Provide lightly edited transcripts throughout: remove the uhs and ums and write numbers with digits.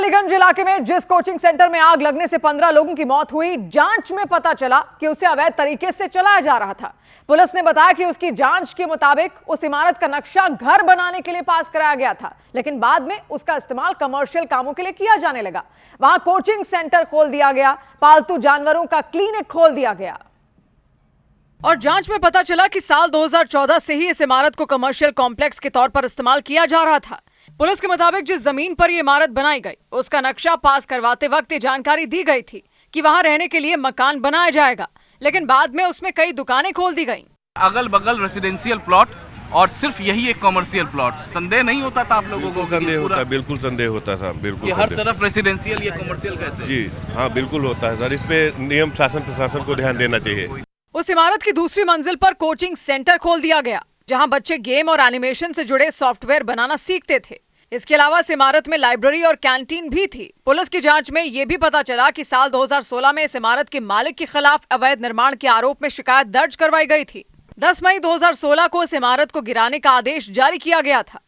अलीगंज इलाके में जिस कोचिंग सेंटर में आग लगने से 15 लोगों की मौत हुई, जांच में पता चला कि उसे अवैध तरीके से चलाया जा रहा था। पुलिस ने बताया कि उसकी जांच के मुताबिक उस इमारत का नक्शा घर बनाने के लिए पास कराया गया था, लेकिन बाद में उसका इस्तेमाल कमर्शियल कामों के लिए किया जाने लगा। वहां कोचिंग सेंटर खोल दिया गया, पालतू जानवरों का क्लिनिक खोल दिया गया और जांच में पता चला कि साल 2014 से ही इस इमारत को कमर्शियल कॉम्प्लेक्स के तौर पर इस्तेमाल किया जा रहा था। पुलिस के मुताबिक जिस जमीन पर यह इमारत बनाई गई, उसका नक्शा पास करवाते वक्त ये जानकारी दी गई थी कि वहां रहने के लिए मकान बनाया जाएगा, लेकिन बाद में उसमें कई दुकानें खोल दी गईं। अगल बगल रेसिडेंशियल प्लॉट और सिर्फ यही एक कमर्शियल प्लॉट। संदेह नहीं होता था आप लोगों को? संदेह होता, बिल्कुल संदेह होता था, बिल्कुल। ये हर तरफ रेसिडेंशियल, ये कमर्शियल कैसे? जी हाँ, बिल्कुल होता है सर। इस पे नियम शासन प्रशासन को ध्यान देना चाहिए। उस इमारत की दूसरी मंजिल पर कोचिंग सेंटर खोल दिया गया, जहां बच्चे गेम और एनिमेशन से जुड़े सॉफ्टवेयर बनाना सीखते थे। इसके अलावा इस इमारत में लाइब्रेरी और कैंटीन भी थी। पुलिस की जांच में यह भी पता चला कि साल 2016 में इस इमारत के मालिक के खिलाफ अवैध निर्माण के आरोप में शिकायत दर्ज करवाई गई थी। 10 मई 2016 को इस इमारत को गिराने का आदेश जारी किया गया था,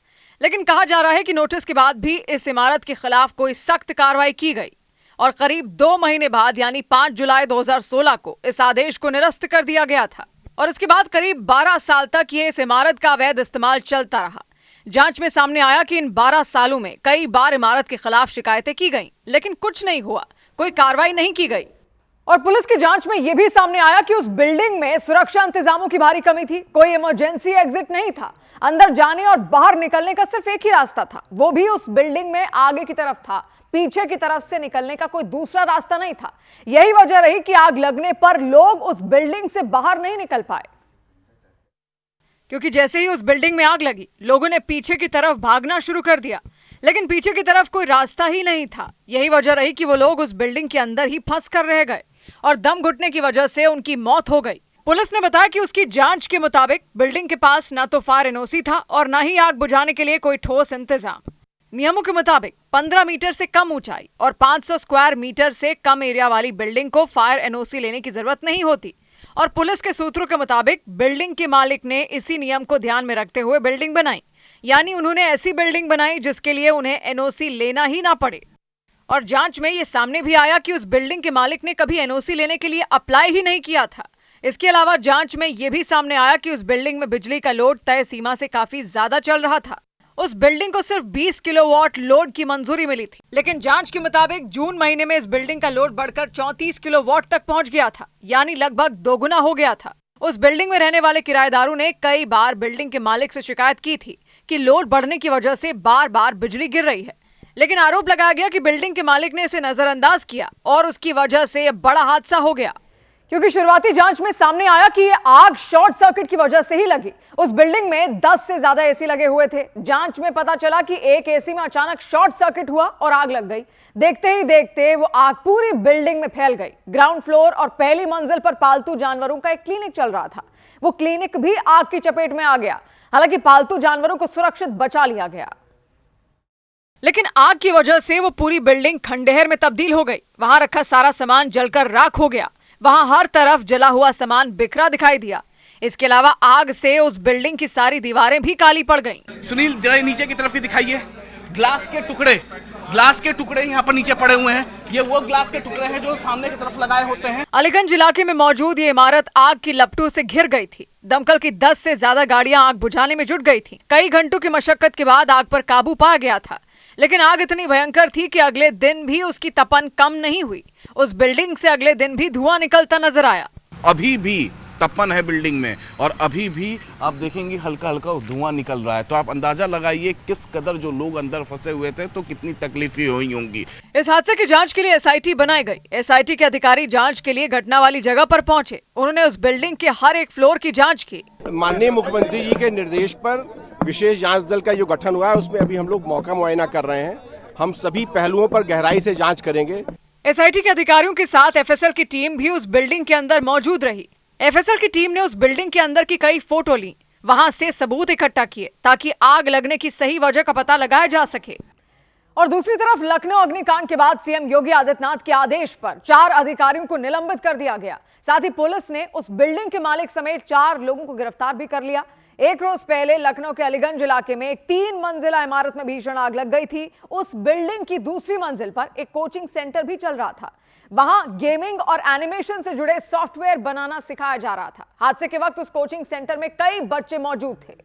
लेकिन कहा जा रहा है कि नोटिस के बाद भी इस इमारत के खिलाफ कोई सख्त कार्रवाई की गई और करीब 2 महीने बाद यानी 5 जुलाई 2016 को इस आदेश को निरस्त कर दिया गया था और इसके बाद करीब 12 साल तक ये इस इमारत का अवैध इस्तेमाल चलता रहा। जांच में सामने आया कि इन 12 सालों में कई बार इमारत के खिलाफ शिकायतें की गईं, लेकिन कुछ नहीं हुआ, कोई कार्रवाई नहीं की गई। और पुलिस की जांच में यह भी सामने आया कि उस बिल्डिंग में सुरक्षा इंतजामों की भारी कमी थी। कोई इमरजेंसी एग्जिट नहीं था, अंदर जाने और बाहर निकलने का सिर्फ एक ही रास्ता था, वो भी उस बिल्डिंग में आगे की तरफ था। पीछे की तरफ से निकलने का कोई दूसरा रास्ता नहीं था। यही वजह रही कि आग लगने पर लोग उस बिल्डिंग से बाहर नहीं निकल पाए, क्योंकि जैसे ही उस बिल्डिंग में आग लगी, लोगों ने पीछे की तरफ भागना शुरू कर दिया, लेकिन पीछे की तरफ कोई रास्ता ही नहीं था। यही वजह रही कि वो लोग उस बिल्डिंग के अंदर ही फंस कर रह गए और दम घुटने की वजह से उनकी मौत हो गई। पुलिस ने बताया कि उसकी जांच के मुताबिक बिल्डिंग के पास ना तो फायर एनओसी था और ना ही आग बुझाने के लिए कोई ठोस इंतजाम। नियमों के मुताबिक 15 मीटर से कम ऊंचाई और 500 स्क्वायर मीटर से कम एरिया वाली बिल्डिंग को फायर एनओसी लेने की जरूरत नहीं होती और पुलिस के सूत्रों के मुताबिक बिल्डिंग के मालिक ने इसी नियम को ध्यान में रखते हुए बिल्डिंग बनाई, यानी उन्होंने ऐसी बिल्डिंग बनाई जिसके लिए उन्हें एनओसी लेना ही ना पड़े। और जांच में ये सामने भी आया कि उस बिल्डिंग के मालिक ने कभी एनओसी लेने के लिए अप्लाई ही नहीं किया था। इसके अलावा जांच में यह भी सामने आया कि उस बिल्डिंग में बिजली का लोड तय सीमा से काफी ज्यादा चल रहा था। उस बिल्डिंग को सिर्फ 20 किलोवाट लोड की मंजूरी मिली थी, लेकिन जांच के मुताबिक जून महीने में इस बिल्डिंग का लोड बढ़कर 34 किलोवाट तक पहुंच गया था, यानी लगभग दोगुना हो गया था। उस बिल्डिंग में रहने वाले किराएदारों ने कई बार बिल्डिंग के मालिक से शिकायत की थी कि लोड बढ़ने की वजह से बार बार बिजली गिर रही है, लेकिन आरोप लगाया गया कि बिल्डिंग के मालिक ने इसे नजरअंदाज किया और उसकी वजह से बड़ा हादसा हो गया, क्योंकि शुरुआती जांच में सामने आया कि ये आग शॉर्ट सर्किट की वजह से ही लगी। उस बिल्डिंग में 10 से ज्यादा एसी लगे हुए थे। जांच में पता चला कि एक एसी में अचानक शॉर्ट सर्किट हुआ और आग लग गई। देखते ही देखते वो आग पूरी बिल्डिंग में फैल गई। ग्राउंड फ्लोर और पहली मंजिल पर पालतू जानवरों का एक क्लिनिक चल रहा था, वो क्लिनिक भी आग की चपेट में आ गया। हालांकि पालतू जानवरों को सुरक्षित बचा लिया गया, लेकिन आग की वजह से वो पूरी बिल्डिंग खंडहर में तब्दील हो गई। वहां रखा सारा सामान जलकर राख हो गया। वहां हर तरफ जला हुआ सामान बिखरा दिखाई दिया। इसके अलावा आग से उस बिल्डिंग की सारी दीवारें भी काली पड़ गईं। सुनील, जरा नीचे की तरफ भी दिखाइए। ग्लास के टुकड़े यहाँ पर नीचे पड़े हुए हैं। ये वो ग्लास के टुकड़े हैं जो सामने की तरफ लगाए होते हैं। अलीगंज इलाके में मौजूद ये इमारत आग की लपटों से घिर गई थी। दमकल की 10 से ज्यादा गाड़ियां आग बुझाने में जुट गई थी। कई घंटों की मशक्कत के बाद आग पर काबू पाया गया था, लेकिन आग इतनी भयंकर थी कि अगले दिन भी उसकी तपन कम नहीं हुई। उस बिल्डिंग से अगले दिन भी धुआं निकलता नजर आया। अभी भी तपन है बिल्डिंग में और अभी भी आप देखेंगे हल्का हल्का धुआं निकल रहा है। तो आप अंदाजा लगाइए किस कदर जो लोग अंदर फंसे हुए थे तो कितनी तकलीफें हुई होंगी। इस हादसे की जांच के लिए एसआईटी बनाई गई। एसआईटी के अधिकारी जांच के लिए घटना वाली जगह पर पहुंचे। उन्होंने उस बिल्डिंग के हर एक फ्लोर की जांच की। माननीय मुख्यमंत्री जी के निर्देश पर विशेष जांच दल का जो गठन हुआ है, उसमें अभी हम लोग मौका मुआयना कर रहे हैं। हम सभी पहलुओं पर गहराई से जांच करेंगे। एसआईटी के अधिकारियों के साथ एफएसएल की टीम भी उस बिल्डिंग के अंदर मौजूद रही। एफएसएल की टीम ने उस बिल्डिंग के अंदर की कई फोटो ली, वहां से सबूत इकट्ठा किए ताकि आग लगने की सही वजह का पता लगाया जा सके। और दूसरी तरफ लखनऊ अग्निकांड के बाद सीएम योगी आदित्यनाथ के आदेश पर 4 अधिकारियों को निलंबित कर दिया गया। साथ ही पुलिस ने उस बिल्डिंग के मालिक समेत 4 लोगों को गिरफ्तार भी कर लिया। एक रोज पहले लखनऊ के अलीगंज इलाके में एक 3 मंजिला इमारत में भीषण आग लग गई थी। उस बिल्डिंग की दूसरी मंजिल पर एक कोचिंग सेंटर भी चल रहा था। वहां गेमिंग और एनिमेशन से जुड़े सॉफ्टवेयर बनाना सिखाया जा रहा था। हादसे के वक्त उस कोचिंग सेंटर में कई बच्चे मौजूद थे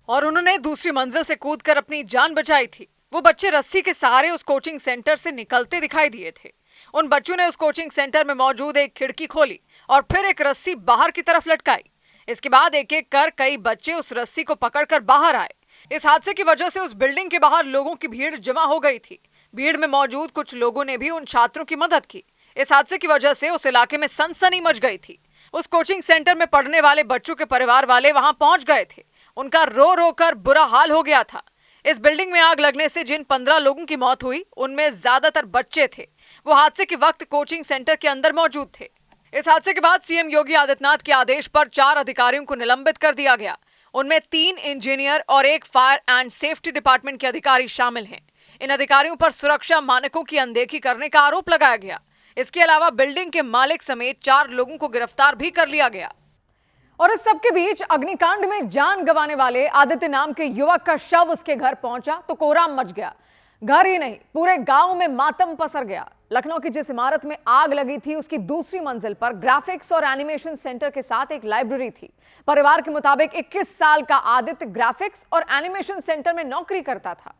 और उन्होंने दूसरी मंजिल से कूदकर अपनी जान बचाई थी। वो बच्चे रस्सी के सहारे उस कोचिंग सेंटर से निकलते दिखाई दिए थे। उन बच्चों ने उस कोचिंग सेंटर में मौजूद एक खिड़की खोली और फिर एक रस्सी बाहर की तरफ लटकाई। इसके बाद एक एक कर कई बच्चे उस रस्सी को पकड़कर बाहर आए। इस हादसे की वजह से उस बिल्डिंग के बाहर लोगों की भीड़ जमा हो गई थी। भीड़ में मौजूद कुछ लोगों ने भी उन छात्रों की मदद की। इस हादसे की वजह से उस इलाके में सनसनी मच गई थी। उस कोचिंग सेंटर में पढ़ने वाले बच्चों के परिवार वाले वहां पहुंच गए थे। उनका रो रो कर बुरा हाल हो गया था। इस बिल्डिंग में आग लगने से जिन 15 लोगों की मौत हुई उनमें ज्यादातर बच्चे थे। वो हादसे के वक्त कोचिंग सेंटर के अंदर मौजूद थे। इस हादसे के बाद सीएम योगी आदित्यनाथ के आदेश पर 4 अधिकारियों को निलंबित कर दिया गया। उनमें 3 इंजीनियर और 1 फायर एंड सेफ्टी डिपार्टमेंट के अधिकारी शामिल हैं। इन अधिकारियों पर सुरक्षा मानकों की अनदेखी करने का आरोप लगाया गया। इसके अलावा बिल्डिंग के मालिक समेत 4 लोगों को गिरफ्तार भी कर लिया गया। और इस सबके बीच अग्निकांड में जान गंवाने वाले आदित्य नाम के युवक का शव उसके घर पहुंचा तो कोहराम मच गया। घर ही नहीं, पूरे गांव में मातम पसर गया। लखनऊ की जिस इमारत में आग लगी थी उसकी दूसरी मंजिल पर ग्राफिक्स और एनिमेशन सेंटर के साथ एक लाइब्रेरी थी। परिवार के मुताबिक 21 साल का आदित्य ग्राफिक्स और एनिमेशन सेंटर में नौकरी करता था।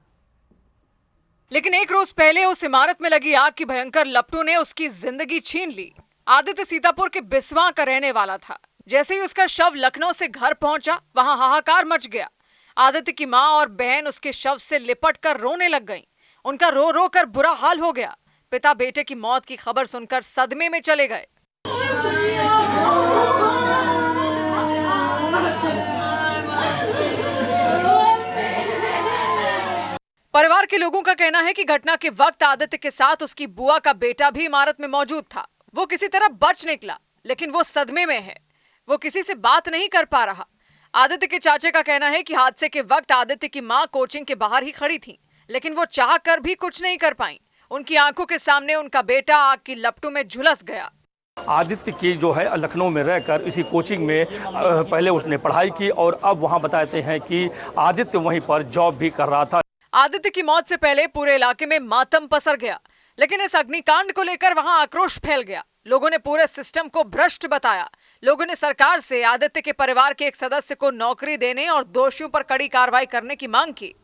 लेकिन एक रोज पहले उस इमारत में लगी आग की भयंकर लपटों ने उसकी जिंदगी छीन ली। आदित्य सीतापुर के बिस्वा का रहने वाला था। जैसे ही उसका शव लखनऊ से घर पहुंचा, वहां हाहाकार मच गया। आदित्य की मां और बहन उसके शव से लिपटकर रोने लग गईं। उनका रो रो कर बुरा हाल हो गया। पिता बेटे की मौत की खबर सुनकर सदमे में चले गए। परिवार के लोगों का कहना है कि घटना के वक्त आदित्य के साथ उसकी बुआ का बेटा भी इमारत में मौजूद था। वो किसी तरह बच निकला, लेकिन वो सदमे में है। वो किसी से बात नहीं कर पा रहा। आदित्य के चाचे का कहना है कि हादसे के वक्त आदित्य की मां कोचिंग के बाहर ही खड़ी थी, लेकिन वो चाह कर भी कुछ नहीं कर पाई। उनकी आंखों के सामने उनका बेटा आग की लपटों में झुलस गया। आदित्य की जो है लखनऊ में रहकर इसी कोचिंग में पहले उसने पढ़ाई की और अब वहां बताते हैं कि आदित्य वहीं पर जॉब भी कर रहा था। आदित्य की मौत से पहले पूरे इलाके में मातम पसर गया, लेकिन इस अग्निकांड को लेकर वहां आक्रोश फैल गया। लोगों ने पूरे सिस्टम को भ्रष्ट बताया। लोगों ने सरकार से आदित्य के परिवार के एक सदस्य को नौकरी देने और दोषियों पर कड़ी कार्रवाई करने की मांग की।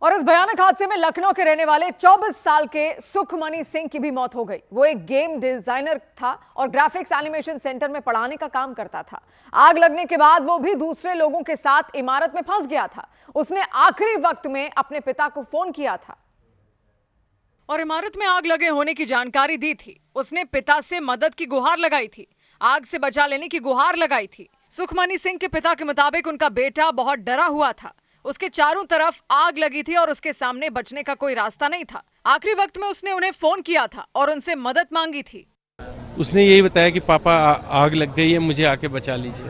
और इस भयानक हादसे में लखनऊ के रहने वाले 24 साल के सुखमनी सिंह की भी मौत हो गई। वो एक गेम डिजाइनर था और ग्राफिक्स एनिमेशन सेंटर में पढ़ाने का काम करता था। आग लगने के बाद वो भी दूसरे लोगों के साथ इमारत में फंस गया था। उसने आखिरी वक्त में अपने पिता को फोन किया था और इमारत में आग लगे होने की जानकारी दी थी। उसने पिता से मदद की गुहार लगाई थी, आग से बचा लेने की गुहार लगाई थी। सुखमनी सिंह के पिता के मुताबिक उनका बेटा बहुत डरा हुआ था। उसके चारों तरफ आग लगी थी और उसके सामने बचने का कोई रास्ता नहीं था। आखिरी वक्त में उसने उन्हें फोन किया था और उनसे मदद मांगी थी। उसने यही बताया कि पापा आग लग गई है, मुझे आके बचा लीजिए।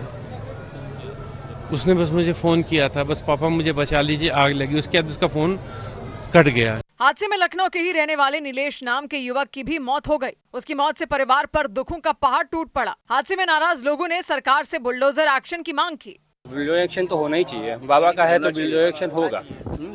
उसने बस मुझे फोन किया था, बस पापा मुझे बचा लीजिए, आग लगी। उसके बाद उसका फोन कट गया। हादसे में लखनऊ के ही रहने वाले नीलेश नाम के युवक की भी मौत हो गई। उसकी मौत से परिवार पर दुखों का पहाड़ टूट पड़ा। हादसे में नाराज लोगों ने सरकार से बुलडोजर एक्शन की मांग की। बुलडोजर एक्शन तो होना ही चाहिए। बाबा का है तो बुलडोजर एक्शन होगा।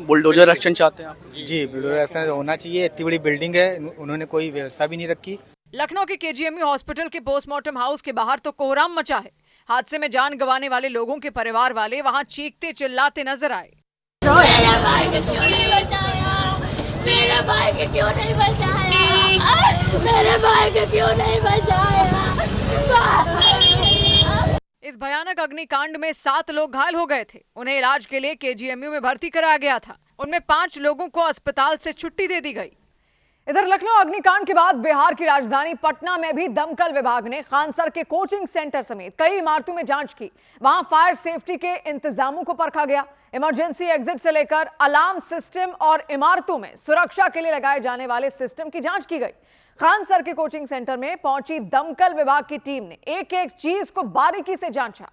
बुलडोजर एक्शन चाहते हैं आप? जी, बुलडोजर एक्शन होना चाहिए। इतनी बड़ी बिल्डिंग है, उन्होंने कोई व्यवस्था भी नहीं रखी। लखनऊ के केजीएमयू हॉस्पिटल के पोस्टमार्टम हाउस के बाहर तो कोहराम मचा है। हादसे में जान गंवाने वाले लोगों के परिवार वाले वहां चीखते चिल्लाते नजर आए। मेरे भाई को क्यों नहीं बचाया? मेरे भाई को क्यों नहीं बचाया? मेरे भाई को क्यों नहीं बचाया? इस भयानक अग्निकांड में 7 लोग घायल हो गए थे। उन्हें इलाज के लिए केजीएमयू में भर्ती कराया गया था। उनमें 5 लोगों को अस्पताल से छुट्टी दे दी गई। इधर लखनऊ अग्निकांड के बाद बिहार की राजधानी पटना में भी दमकल विभाग ने खानसर के कोचिंग सेंटर समेत कई इमारतों में जांच की। वहां फायर सेफ्टी के इंतजामों को परखा गया। इमरजेंसी एग्जिट से लेकर अलार्म सिस्टम और इमारतों में सुरक्षा के लिए लगाए जाने वाले सिस्टम की जांच की गई। खानसर के कोचिंग सेंटर में पहुंची दमकल विभाग की टीम ने एक एक चीज को बारीकी से जांचा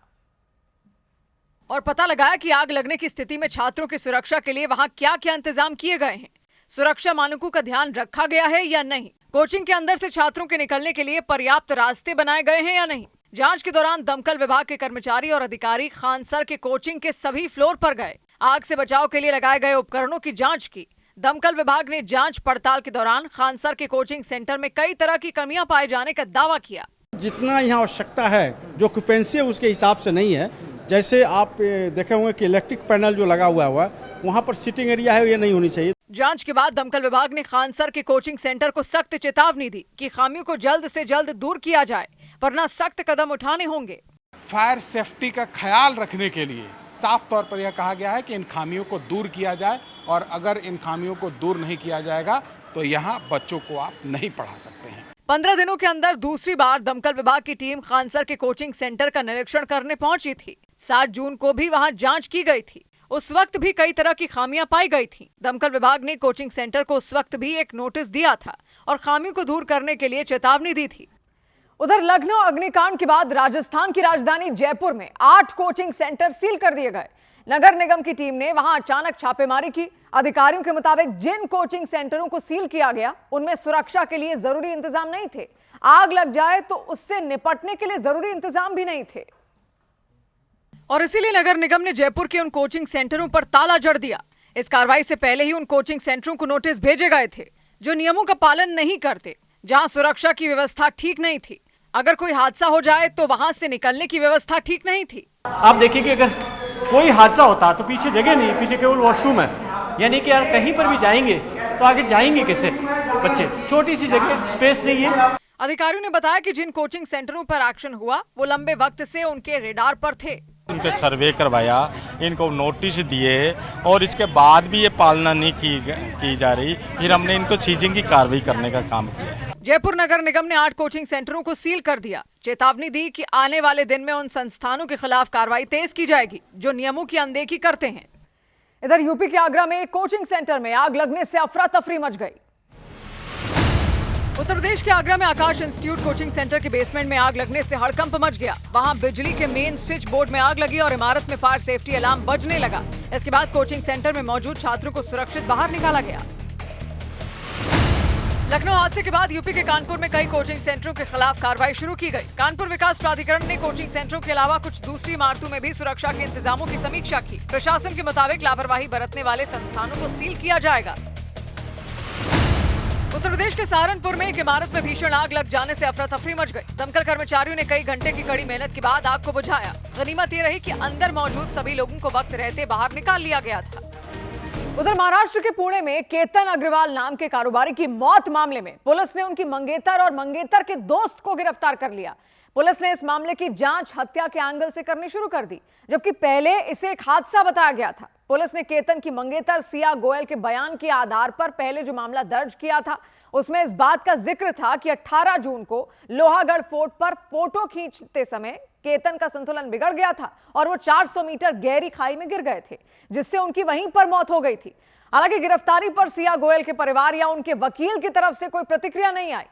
और पता लगाया कि आग लगने की स्थिति में छात्रों की सुरक्षा के लिए वहां क्या क्या इंतजाम किए गए हैं। सुरक्षा मानकों का ध्यान रखा गया है या नहीं। कोचिंग के अंदर से छात्रों के निकलने के लिए पर्याप्त रास्ते बनाए गए हैं या नहीं। जांच के दौरान दमकल विभाग के कर्मचारी और अधिकारी खानसर के कोचिंग के सभी फ्लोर पर गए, आग से बचाव के लिए लगाए गए उपकरणों की जांच की। दमकल विभाग ने जांच पड़ताल के दौरान खानसर के कोचिंग सेंटर में कई तरह की कमियां पाए जाने का दावा किया। जितना यहाँ आवश्यकता है, जो ऑक्यूपेंसी है उसके हिसाब से नहीं है। जैसे आप देखे होंगे कि इलेक्ट्रिक पैनल जो लगा हुआ है वहाँ पर सीटिंग एरिया है, ये नहीं होनी चाहिए। जांच के बाद दमकल विभाग ने खानसर के कोचिंग सेंटर को सख्त चेतावनी दी कि खामियों को जल्द से जल्द दूर किया जाए, वरना सख्त कदम उठाने होंगे। फायर सेफ्टी का ख्याल रखने के लिए साफ तौर पर यह कहा गया है कि इन खामियों को दूर किया जाए, और अगर इन खामियों को दूर नहीं किया जाएगा तो यहाँ बच्चों को आप नहीं पढ़ा सकते हैं। 15 दिनों के अंदर दूसरी बार दमकल विभाग की टीम खानसर के कोचिंग सेंटर का निरीक्षण करने पहुंची थी। 7 जून को भी वहां जांच की गई थी। उस वक्त भी कई तरह की खामियां पाई गई थी। दमकल विभाग ने कोचिंग सेंटर को उस वक्त भी एक नोटिस दिया था और खामियों को दूर करने के लिए चेतावनी दी थी। उधर लखनऊ अग्निकांड के बाद राजस्थान की राजधानी जयपुर में 8 कोचिंग सेंटर सील कर दिए गए। नगर निगम की टीम ने वहां अचानक छापेमारी की। अधिकारियों के मुताबिक जिन कोचिंग सेंटरों को सील किया गया उनमें सुरक्षा के लिए जरूरी इंतजाम नहीं थे। आग लग जाए तो उससे निपटने के लिए जरूरी इंतजाम भी नहीं थे, और इसीलिए नगर निगम ने जयपुर के उन कोचिंग सेंटरों पर ताला जड़ दिया। इस कार्रवाई से पहले ही उन कोचिंग सेंटरों को नोटिस भेजे गए थे जो नियमों का पालन नहीं करते, जहां सुरक्षा की व्यवस्था ठीक नहीं थी। अगर कोई हादसा हो जाए तो वहां से निकलने की व्यवस्था ठीक नहीं थी। आप देखिए कि अगर कोई हादसा होता तो पीछे जगह नहीं, पीछे केवल वॉशरूम है, यानी कि यार कहीं पर भी जाएंगे तो आगे जाएंगे कैसे बच्चे, छोटी सी जगह, स्पेस नहीं है। अधिकारियों ने बताया कि जिन कोचिंग सेंटरों पर एक्शन हुआ वो लंबे वक्त से उनके रेडार पर थे। उनका सर्वे करवाया, इनको नोटिस दिए और इसके बाद भी ये पालना नहीं की जा रही, फिर हमने इनको सीजिंग की कार्रवाई करने का काम किया। जयपुर नगर निगम ने 8 कोचिंग सेंटरों को सील कर दिया। चेतावनी दी कि आने वाले दिन में उन संस्थानों के खिलाफ कार्रवाई तेज की जाएगी जो नियमों की अनदेखी करते हैं। इधर यूपी के आगरा में एक कोचिंग सेंटर में आग लगने से अफरा तफरी मच गई। उत्तर प्रदेश के आगरा में आकाश इंस्टीट्यूट कोचिंग सेंटर के बेसमेंट में आग लगने से हड़कंप मच गया। वहां बिजली के मेन स्विच बोर्ड में आग लगी और इमारत में फायर सेफ्टी अलार्म बजने लगा। इसके बाद कोचिंग सेंटर में मौजूद छात्रों को सुरक्षित बाहर निकाला गया। लखनऊ हादसे के बाद यूपी के कानपुर में कई कोचिंग सेंटरों के खिलाफ कार्रवाई शुरू की गई। कानपुर विकास प्राधिकरण ने कोचिंग सेंटरों के अलावा कुछ दूसरी इमारतों में भी सुरक्षा के इंतजामों की समीक्षा की। प्रशासन के मुताबिक लापरवाही बरतने वाले संस्थानों को सील किया जाएगा। उत्तर प्रदेश के सहारनपुर में एक इमारत में भीषण आग लग जाने से अफरा तफरी मच गई। दमकल कर्मचारियों ने कई घंटे की कड़ी मेहनत के बाद आग को बुझाया। गनीमत ये रही कि अंदर मौजूद सभी लोगों को वक्त रहते बाहर निकाल लिया गया था। उधर महाराष्ट्र के पुणे में केतन अग्रवाल नाम के कारोबारी की मौत मामले में पुलिस ने उनकी मंगेतर और मंगेतर के दोस्त को गिरफ्तार कर लिया। पुलिस ने इस मामले की जांच हत्या के एंगल से करनी शुरू कर दी, जबकि पहले इसे एक हादसा बताया गया था। पुलिस ने केतन की मंगेतर सिया गोयल के बयान के आधार पर पहले जो मामला दर्ज किया था उसमें इस बात का जिक्र था कि 18 जून को लोहागढ़ फोर्ट पर फोटो खींचते समय केतन का संतुलन बिगड़ गया था और वो 400 मीटर गहरी खाई में गिर गए थे, जिससे उनकी वहीं पर मौत हो गई थी। हालांकि गिरफ्तारी पर सिया गोयल के परिवार या उनके वकील की तरफ से कोई प्रतिक्रिया नहीं आई।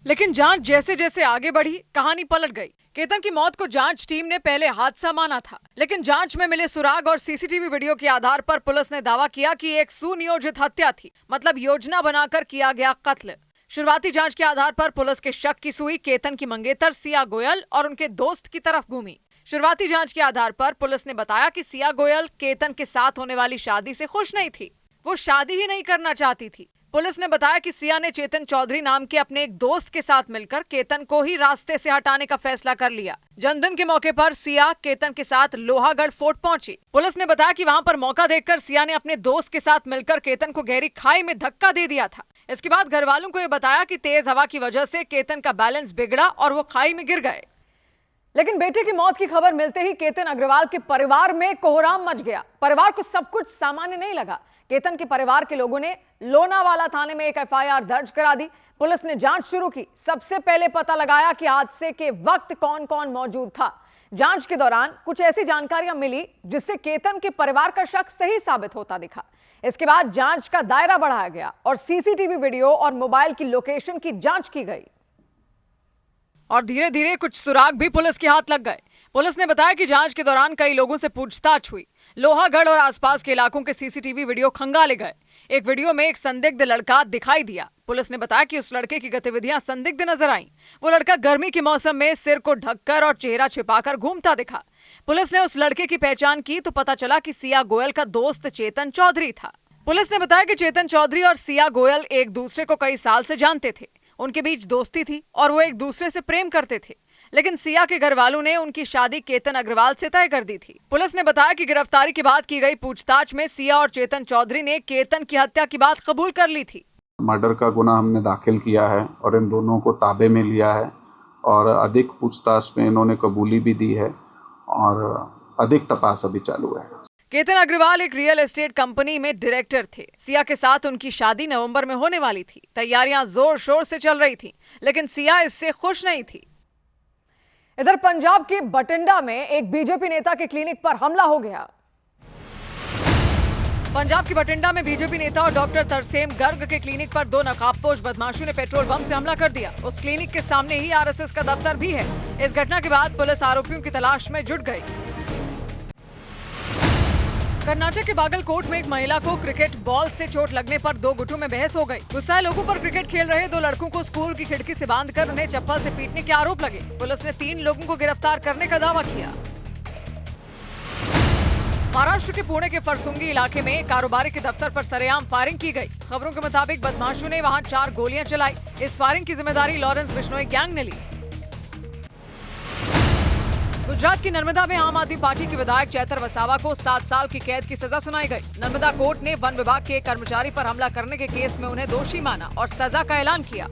लेकिन जांच जैसे जैसे आगे बढ़ी, कहानी पलट गई। केतन की मौत को जांच टीम ने पहले हादसा माना था, लेकिन जांच में मिले सुराग और सीसीटीवी वीडियो के आधार पर पुलिस ने दावा किया कि एक सुनियोजित हत्या थी, मतलब योजना बनाकर किया गया कत्ल। शुरुआती जांच के आधार पर पुलिस के शक की सुई केतन की मंगेतर सिया गोयल और उनके दोस्त की तरफ घूमी। शुरुआती जांच के आधार पर पुलिस ने बताया कि सिया गोयल केतन के साथ होने वाली शादी से खुश नहीं थी, वो शादी ही नहीं करना चाहती थी। पुलिस ने बताया कि सिया ने चेतन चौधरी नाम के अपने एक दोस्त के साथ मिलकर केतन को ही रास्ते से हटाने का फैसला कर लिया। जन्मदिन के मौके पर सिया केतन के साथ लोहागढ़ फोर्ट पहुंची। पुलिस ने बताया कि वहां पर मौका देखकर सिया ने अपने दोस्त के साथ मिलकर केतन को गहरी खाई में धक्का दे दिया था। इसके बाद घर वालों को यह बताया कि तेज हवा की वजह से केतन का बैलेंस बिगड़ा और वो खाई में गिर गए। लेकिन बेटे की मौत की खबर मिलते ही केतन अग्रवाल के परिवार में कोहराम मच गया। परिवार को सब कुछ सामान्य नहीं लगा। केतन के परिवार के लोगों ने लोनावाला थाने में एक एफआईआर दर्ज करा दी। पुलिस ने जांच शुरू की। सबसे पहले पता लगाया कि हादसे के वक्त कौन कौन मौजूद था। जांच के दौरान कुछ ऐसी जानकारियां मिली जिससे केतन के परिवार का शक सही साबित होता दिखा। इसके बाद जांच का दायरा बढ़ाया गया और सीसीटीवी वीडियो और मोबाइल की लोकेशन की जांच की गई और धीरे धीरे कुछ सुराग भी पुलिस के हाथ लग गए। पुलिस ने बताया कि जांच के दौरान कई लोगों से पूछताछ हुई। लोहागढ़ और आसपास के इलाकों के सीसीटीवी वीडियो खंगाले गए। एक वीडियो में एक संदिग्ध लड़का दिखाई दिया। पुलिस ने बताया कि उस लड़के की गतिविधियां संदिग्ध नजर आईं। वो लड़का गर्मी के मौसम में सिर को ढककर और चेहरा छिपाकर घूमता दिखा। पुलिस ने उस लड़के की पहचान की तो पता चला कि सिया गोयल का दोस्त चेतन चौधरी था। पुलिस ने बताया कि चेतन चौधरी और सिया गोयल एक दूसरे को कई साल से जानते थे। उनके बीच दोस्ती थी और वो एक दूसरे से प्रेम करते थे, लेकिन सिया के घर वालों ने उनकी शादी केतन अग्रवाल से तय कर दी थी। पुलिस ने बताया कि गिरफ्तारी के बाद की गई पूछताछ में सिया और चेतन चौधरी ने केतन की हत्या की बात कबूल कर ली थी। मर्डर का गुनाह हमने दाखिल किया है और इन दोनों को ताबे में लिया है और अधिक पूछताछ में इन्होंने कबूली भी दी है और अधिक तपास अभी चालू है। केतन अग्रवाल एक रियल एस्टेट कंपनी में डायरेक्टर थे। सिया के साथ उनकी शादी नवंबर में होने वाली थी। तैयारियां जोर शोर से चल रही थी, लेकिन सिया इससे खुश नहीं थी। इधर पंजाब के बठिंडा में एक बीजेपी नेता के क्लिनिक पर हमला हो गया। पंजाब के बठिंडा में बीजेपी नेता और डॉक्टर तरसेम गर्ग के क्लिनिक पर दो नकाबपोश बदमाशों ने पेट्रोल बम से हमला कर दिया। उस क्लिनिक के सामने ही आरएसएस का दफ्तर भी है। इस घटना के बाद पुलिस आरोपियों की तलाश में जुट गई। कर्नाटक के बागलकोट में एक महिला को क्रिकेट बॉल से चोट लगने पर दो गुटों में बहस हो गई। गुस्साए लोगों पर क्रिकेट खेल रहे दो लड़कों को स्कूल की खिड़की से बांधकर उन्हें चप्पल से पीटने के आरोप लगे। पुलिस ने 3 लोगों को गिरफ्तार करने का दावा किया। महाराष्ट्र के पुणे के फरसुंगी इलाके में कारोबारी के दफ्तर पर सरेआम फायरिंग की गई। खबरों के मुताबिक बदमाशों ने वहां 4 गोलियां चलाई। इस फायरिंग की जिम्मेदारी लॉरेंस बिश्नोई गैंग ने ली। गुजरात की नर्मदा में आम आदमी पार्टी के विधायक चैतर वसावा को 7 साल की कैद की सजा सुनाई गई। नर्मदा कोर्ट ने वन विभाग के कर्मचारी पर हमला करने के केस में उन्हें दोषी माना और सजा का ऐलान किया।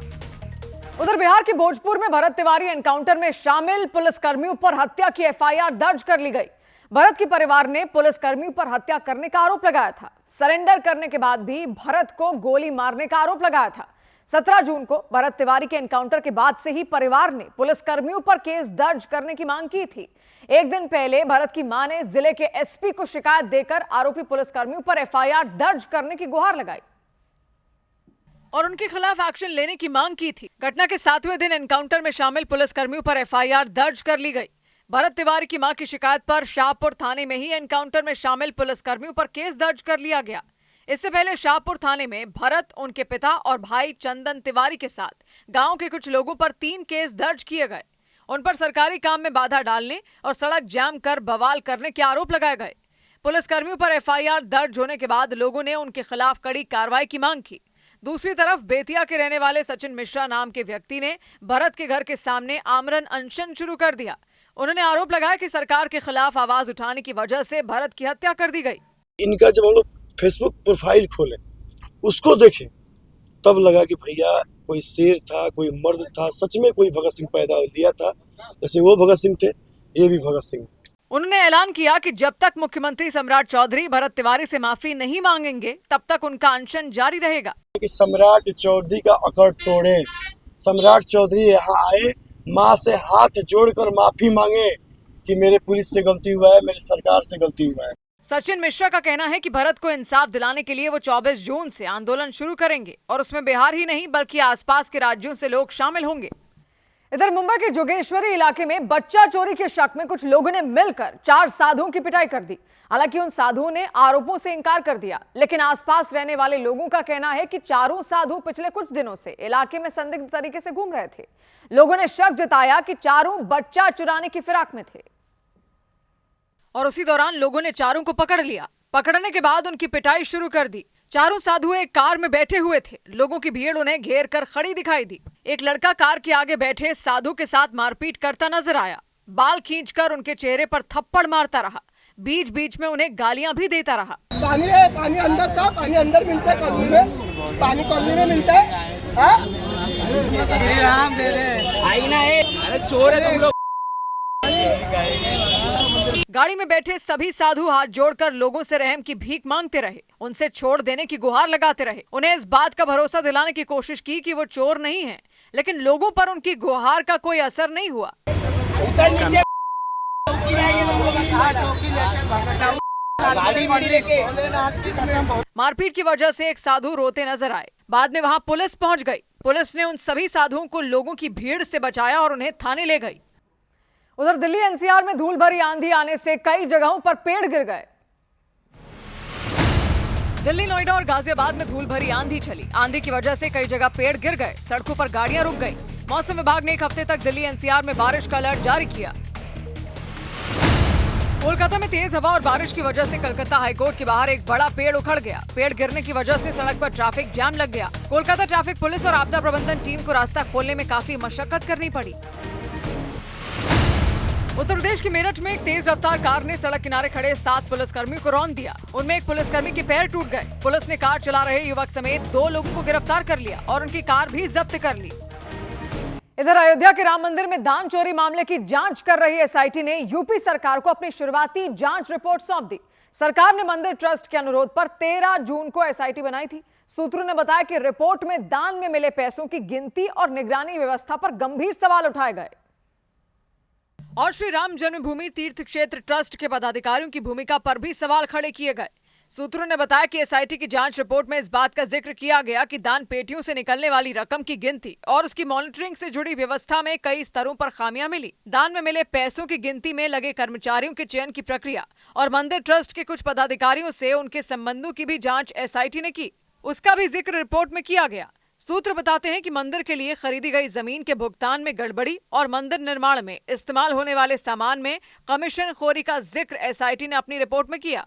उधर बिहार के भोजपुर में भरत तिवारी एनकाउंटर में शामिल पुलिसकर्मियों पर हत्या की एफआईआर दर्ज कर ली गई। भरत के परिवार ने पुलिसकर्मियों पर हत्या करने का आरोप लगाया था। सरेंडर करने के बाद भी भरत को गोली मारने का आरोप लगाया था। 17 जून को भरत तिवारी के एनकाउंटर के बाद से ही परिवार ने पुलिसकर्मियों पर केस दर्ज करने की मांग की थी। एक दिन पहले भरत की मां ने जिले के एसपी को शिकायत देकर आरोपी पुलिसकर्मियों पर एफआईआर दर्ज करने की गुहार लगाई और उनके खिलाफ एक्शन लेने की मांग की थी। घटना के 7वें दिन एनकाउंटर में शामिल पुलिसकर्मियों पर एफआईआर दर्ज कर ली गई। भरत तिवारी की मां की शिकायत पर शाहपुर थाने में ही एनकाउंटर में शामिल पुलिसकर्मियों पर केस दर्ज कर लिया गया। इससे पहले शाहपुर थाने में भरत, उनके पिता और भाई चंदन तिवारी के साथ गांव के कुछ लोगों पर 3 केस दर्ज किए गए। उन पर सरकारी काम में बाधा डालने और सड़क जाम कर बवाल करने के आरोप लगाए गए। पुलिसकर्मियों पर एफआईआर दर्ज होने के बाद लोगों ने उनके खिलाफ कड़ी कार्रवाई की मांग की। दूसरी तरफ बेतिया के रहने वाले सचिन मिश्रा नाम के व्यक्ति ने भरत के घर के सामने आमरण अनशन शुरू कर दिया। उन्होंने आरोप लगाया कि सरकार के खिलाफ आवाज उठाने की वजह से भरत की हत्या कर दी गई। इनका जब हम लोग फेसबुक प्रोफाइल खोले, उसको देखे, तब लगा कि भैया कोई शेर था, कोई मर्द था, सच में कोई भगत सिंह पैदा लिया था। जैसे वो भगत सिंह थे, ये भी भगत सिंह। उन्होंने ऐलान किया कि जब तक मुख्यमंत्री सम्राट चौधरी भरत तिवारी से माफी नहीं मांगेंगे, तब तक उनका अनशन जारी रहेगा। कि सम्राट चौधरी का अकड़ तोड़े, सम्राट चौधरी यहाँ आए, माँ से हाथ जोड़कर माफी मांगे कि मेरे पुलिस से गलती हुआ है, मेरे सरकार से गलती हुआ है। सचिन मिश्रा का कहना है कि भरत को इंसाफ दिलाने के लिए वो 24 जून से आंदोलन शुरू करेंगे और उसमें बिहार ही नहीं बल्कि आसपास के राज्यों से लोग शामिल होंगे। इधर मुंबई के जोगेश्वरी इलाके में बच्चा चोरी के शक में कुछ लोगों ने मिलकर 4 साधुओं की पिटाई कर दी। हालांकि उन साधुओं ने आरोपों से इनकार कर दिया, लेकिन आसपास रहने वाले लोगों का कहना है कि चारों साधु पिछले कुछ दिनों से इलाके में संदिग्ध तरीके से घूम रहे थे। लोगों ने शक जताया कि चारों बच्चा चुराने की फिराक में थे और उसी दौरान लोगों ने चारों को पकड़ लिया। पकड़ने के बाद उनकी पिटाई शुरू कर दी। चारों साधु एक कार में बैठे हुए थे। लोगों की भीड़ उन्हें घेर कर खड़ी दिखाई दी। एक लड़का कार के आगे बैठे साधु के साथ मारपीट करता नजर आया। बाल खींचकर उनके चेहरे पर थप्पड़ मारता रहा। बीच बीच में उन्हें गालियां भी देता रहा। पानी अंदर था, पानी अंदर मिलता है कॉलोनी में, पानी कॉलोनी में मिलता है। श्री राम दे दे, आई ना, अरे चोर है तुम लोग। गाड़ी में बैठे सभी साधु हाथ जोड़कर लोगों से रहम की भीख मांगते रहे। उनसे छोड़ देने की गुहार लगाते रहे। उन्हें इस बात का भरोसा दिलाने की कोशिश की कि वो चोर नहीं हैं, लेकिन लोगों पर उनकी गुहार का कोई असर नहीं हुआ। मारपीट की वजह से एक साधु रोते नजर आए। बाद में वहां पुलिस पहुंच गई। पुलिस ने उन सभी साधुओं को लोगों की भीड़ से बचाया और उन्हें थाने ले गई। उधर दिल्ली एनसीआर में धूल भरी आंधी आने से कई जगहों पर पेड़ गिर गए। दिल्ली, नोएडा और गाजियाबाद में धूल भरी आंधी चली। आंधी की वजह से कई जगह पेड़ गिर गए, सड़कों पर गाड़ियां रुक गई। मौसम विभाग ने एक हफ्ते तक दिल्ली एनसीआर में बारिश का अलर्ट जारी किया। कोलकाता में तेज हवा और बारिश की वजह से कलकत्ता हाईकोर्ट के बाहर एक बड़ा पेड़ उखड़ गया। पेड़ गिरने की वजह से सड़क पर ट्रैफिक जाम लग गया। कोलकाता ट्रैफिक पुलिस और आपदा प्रबंधन टीम को रास्ता खोलने में काफी मशक्कत करनी पड़ी। उत्तर प्रदेश के मेरठ में एक तेज रफ्तार कार ने सड़क किनारे खड़े 7 पुलिसकर्मियों को रौंद दिया। उनमें एक पुलिसकर्मी के पैर टूट गए। पुलिस ने कार चला रहे युवक समेत 2 लोगों को गिरफ्तार कर लिया और उनकी कार भी जब्त कर ली। इधर अयोध्या के राम मंदिर में दान चोरी मामले की जांच कर रही एसआईटी ने यूपी सरकार को अपनी शुरुआती जांच रिपोर्ट सौंप दी। सरकार ने मंदिर ट्रस्ट के अनुरोध पर 13 जून को एसआईटी बनाई थी। सूत्रों ने बताया कि रिपोर्ट में दान में मिले पैसों की गिनती और निगरानी व्यवस्था पर गंभीर सवाल उठाए गए और श्री राम जन्मभूमि तीर्थ क्षेत्र ट्रस्ट के पदाधिकारियों की भूमिका पर भी सवाल खड़े किए गए। सूत्रों ने बताया कि एसआईटी की जांच रिपोर्ट में इस बात का जिक्र किया गया कि दान पेटियों से निकलने वाली रकम की गिनती और उसकी मॉनिटरिंग से जुड़ी व्यवस्था में कई स्तरों पर खामियां मिली। दान में मिले पैसों की गिनती में लगे कर्मचारियों के चयन की प्रक्रिया और मंदिर ट्रस्ट के कुछ पदाधिकारियों से उनके संबंधों की भी जांच एसआईटी ने की, उसका भी जिक्र रिपोर्ट में किया गया। सूत्र बताते हैं कि मंदिर के लिए खरीदी गई जमीन के भुगतान में गड़बड़ी और मंदिर निर्माण में इस्तेमाल होने वाले सामान में कमीशन खोरी का जिक्र एसआईटी ने अपनी रिपोर्ट में किया।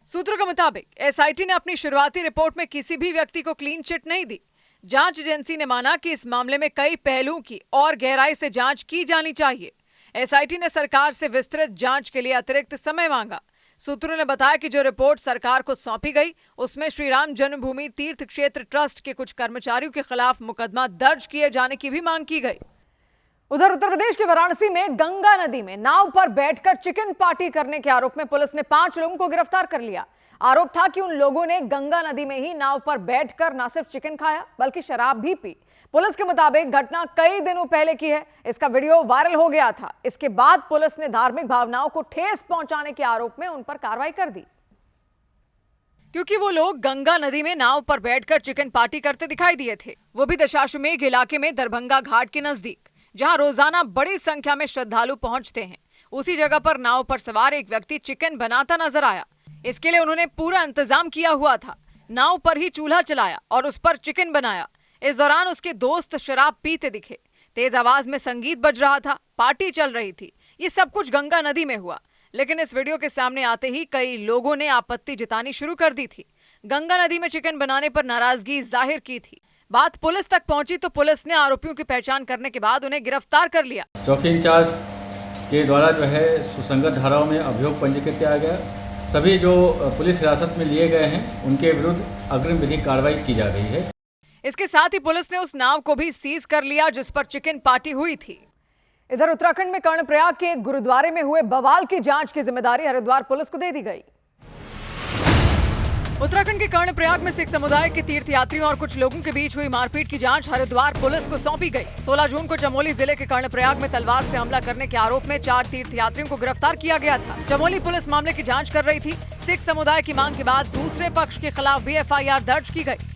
सूत्रों के मुताबिक एसआईटी ने अपनी शुरुआती रिपोर्ट में किसी भी व्यक्ति को क्लीन चिट नहीं दी। जांच एजेंसी ने माना कि इस मामले में कई पहलुओं की और गहराई से जांच की जानी चाहिए। एसआईटी ने सरकार से विस्तृत जांच के लिए अतिरिक्त समय मांगा। सूत्रों ने बताया कि जो रिपोर्ट सरकार को सौंपी गई उसमें श्री राम जन्मभूमि तीर्थ क्षेत्र ट्रस्ट के कुछ कर्मचारियों के खिलाफ मुकदमा दर्ज किए जाने की भी मांग की गई। उधर उत्तर प्रदेश के वाराणसी में गंगा नदी में नाव पर बैठकर चिकन पार्टी करने के आरोप में पुलिस ने 5 लोगों को गिरफ्तार कर लिया। आरोप था कि उन लोगों ने गंगा नदी में ही नाव पर बैठकर न सिर्फ चिकन खाया बल्कि शराब भी पी। पुलिस के मुताबिक घटना कई दिनों पहले की है। इसका वीडियो वायरल हो गया था। इसके बाद पुलिस ने धार्मिक भावनाओं को ठेस पहुंचाने के आरोप में उन पर कार्रवाई कर दी, क्योंकि वो लोग गंगा नदी में नाव पर बैठकर चिकन पार्टी करते दिखाई दिए थे, वो भी दशाश्वमेध इलाके में दरभंगा घाट के नजदीक, जहां रोजाना बड़ी संख्या में श्रद्धालु पहुंचते हैं। उसी जगह पर नाव पर सवार एक व्यक्ति चिकन बनाता नजर आया। इसके लिए उन्होंने पूरा इंतजाम किया हुआ था। नाव पर ही चूल्हा चलाया और उस पर चिकन बनाया। इस दौरान उसके दोस्त शराब पीते दिखे। तेज आवाज में संगीत बज रहा था, पार्टी चल रही थी। ये सब कुछ गंगा नदी में हुआ, लेकिन इस वीडियो के सामने आते ही कई लोगों ने आपत्ति जतानी शुरू कर दी थी। गंगा नदी में चिकन बनाने पर नाराजगी जाहिर की थी। बात पुलिस तक पहुंची तो पुलिस ने आरोपियों की पहचान करने के बाद उन्हें गिरफ्तार कर लिया। चौकी इंचार्ज के द्वारा जो है सुसंगत धाराओं में अभियोग पंजीकृत किया गया। सभी जो पुलिस हिरासत में लिए गए हैं उनके विरुद्ध अग्रिम विधिक कार्रवाई की जा रही है। इसके साथ ही पुलिस ने उस नाव को भी सीज कर लिया जिस पर चिकन पार्टी हुई थी। इधर उत्तराखंड में कर्णप्रयाग के एक गुरुद्वारे में हुए बवाल की जांच की जिम्मेदारी हरिद्वार पुलिस को दे दी गई। उत्तराखंड के कर्णप्रयाग में सिख समुदाय के तीर्थयात्रियों और कुछ लोगों के बीच हुई मारपीट की जांच हरिद्वार पुलिस को सौंपी गई। 16 जून को चमोली जिले के कर्णप्रयाग में तलवार से हमला करने के आरोप में 4 तीर्थयात्रियों को गिरफ्तार किया गया था। चमोली पुलिस मामले की जांच कर रही थी। सिख समुदाय की मांग के बाद दूसरे पक्ष के खिलाफ भी एफआईआर दर्ज की गई।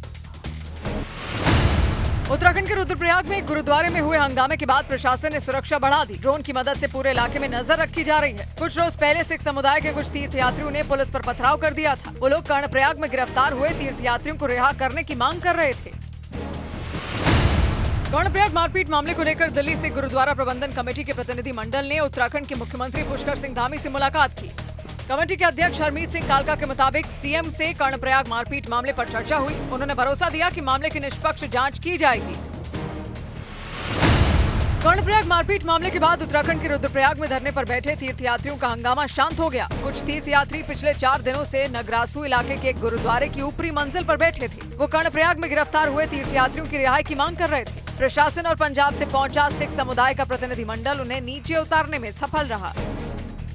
उत्तराखंड के रुद्रप्रयाग में एक गुरुद्वारे में हुए हंगामे के बाद प्रशासन ने सुरक्षा बढ़ा दी। ड्रोन की मदद से पूरे इलाके में नजर रखी जा रही है। कुछ रोज पहले सिख समुदाय के कुछ तीर्थयात्रियों ने पुलिस पर पथराव कर दिया था। वो लोग कर्णप्रयाग में गिरफ्तार हुए तीर्थयात्रियों को रिहा करने की मांग कर रहे थे। कर्णप्रयाग मारपीट मामले को लेकर दिल्ली से गुरुद्वारा प्रबंधन कमेटी के प्रतिनिधि मंडल ने उत्तराखंड के मुख्यमंत्री पुष्कर सिंह धामी से मुलाकात की। कमेटी के अध्यक्ष हरमीत सिंह कालका के मुताबिक सीएम से कर्णप्रयाग मारपीट मामले पर चर्चा हुई। उन्होंने भरोसा दिया कि मामले की निष्पक्ष जांच की जाएगी। कर्णप्रयाग मारपीट मामले के बाद उत्तराखंड के रुद्रप्रयाग में धरने पर बैठे तीर्थयात्रियों का हंगामा शांत हो गया। कुछ तीर्थयात्री पिछले 4 दिनों से नगरासू इलाके के एक गुरुद्वारे की ऊपरी मंजिल पर बैठे थे। वो कर्णप्रयाग में गिरफ्तार हुए तीर्थयात्रियों की रिहाई की मांग कर रहे थे। प्रशासन और पंजाब से पहुंचा सिख समुदाय का प्रतिनिधिमंडल उन्हें नीचे उतारने में सफल रहा।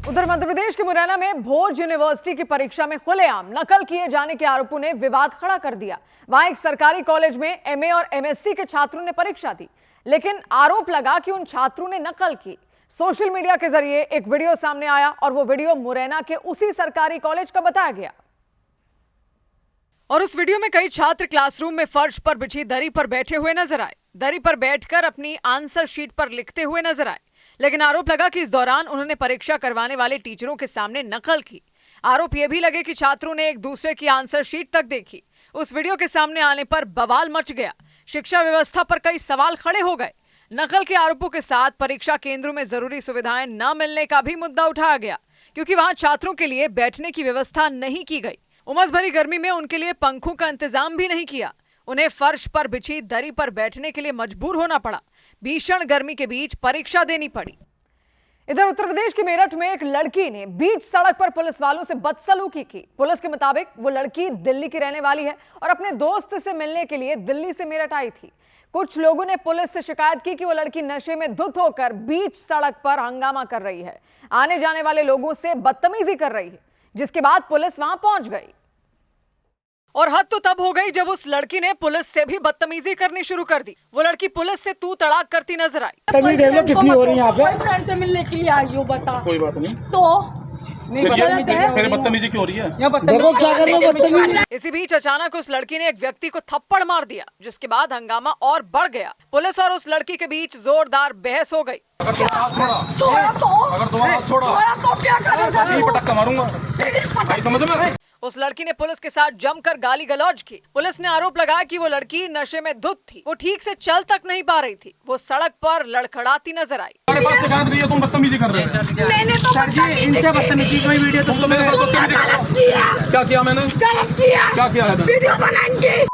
उधर मध्य प्रदेश के मुरैना में भोज यूनिवर्सिटी की परीक्षा में खुलेआम नकल किए जाने के आरोपों ने विवाद खड़ा कर दिया। वहां एक सरकारी कॉलेज में एमए और एमएससी के छात्रों ने परीक्षा दी, लेकिन आरोप लगा कि उन छात्रों ने नकल की। सोशल मीडिया के जरिए एक वीडियो सामने आया और वो वीडियो मुरैना के उसी सरकारी कॉलेज का बताया गया। और उस वीडियो में कई छात्र क्लासरूम में फर्श पर बिछी दरी पर बैठे हुए नजर आए। दरी पर बैठकर अपनी आंसर शीट पर लिखते हुए नजर आए, लेकिन आरोप लगा कि इस दौरान उन्होंने परीक्षा करवाने वाले टीचरों के सामने नकल की। आरोप ये भी लगे कि छात्रों ने एक दूसरे की आंसर शीट तक देखी। उस वीडियो के सामने आने पर बवाल मच गया। शिक्षा व्यवस्था पर कई सवाल खड़े हो गए। नकल के आरोपों के साथ परीक्षा केंद्रों में जरूरी सुविधाएं न मिलने का भी मुद्दा उठाया गया, क्योंकि वहां छात्रों के लिए बैठने की व्यवस्था नहीं की गई। उमस भरी गर्मी में उनके लिए पंखों का इंतजाम भी नहीं किया। उन्हें फर्श पर बिछी दरी पर बैठने के लिए मजबूर होना पड़ा। भीषण गर्मी के बीच परीक्षा देनी पड़ी। इधर उत्तर प्रदेश के मेरठ में एक लड़की ने बीच सड़क पर पुलिस वालों से बदसलूकी की। पुलिस के मुताबिक वो लड़की दिल्ली की रहने वाली है और अपने दोस्त से मिलने के लिए दिल्ली से मेरठ आई थी। कुछ लोगों ने पुलिस से शिकायत की कि वो लड़की नशे में धुत होकर बीच सड़क पर हंगामा कर रही है, आने जाने वाले लोगों से बदतमीजी कर रही है, जिसके बाद पुलिस वहां पहुंच गई। और हद तो तब हो गई जब उस लड़की ने पुलिस से भी बदतमीजी करनी शुरू कर दी। वो लड़की पुलिस से तू तड़ाक करती नजर आई। कितनी हो रही है यहाँ पे? फ्रेंड से मिलने के लिए आई हूँ, बता। कोई बात नहीं। तो फिर बदतमीजी क्यों हो रही है? देखो क्या कर रहे हो बदतमीजी। इसी बीच अचानक उस लड़की ने एक व्यक्ति को थप्पड़ मार दिया, जिसके बाद हंगामा और बढ़ गया। पुलिस और उस लड़की के बीच जोरदार बहस हो गई। अगर दोबारा हाथ छोड़ा तो क्या करूंगा? पटक्का मारूंगा। समझ में? उस लड़की ने पुलिस के साथ जमकर गाली गलौज की। पुलिस ने आरोप लगाया कि वो लड़की नशे में धुत थी। वो ठीक से चल तक नहीं पा रही थी। वो सड़क पर लड़खड़ाती नजर आई। तुम्हारे पास शिकायत भी है, तुम बदतमीजी कर रहे हो। मैंने तो सर जी, इनसे बदतमीजी कोई वीडियो तो मेरे साथ बदतमीजी किया। क्या किया मैंने? गलत किया। क्या किया है? वीडियो बनाएंगे।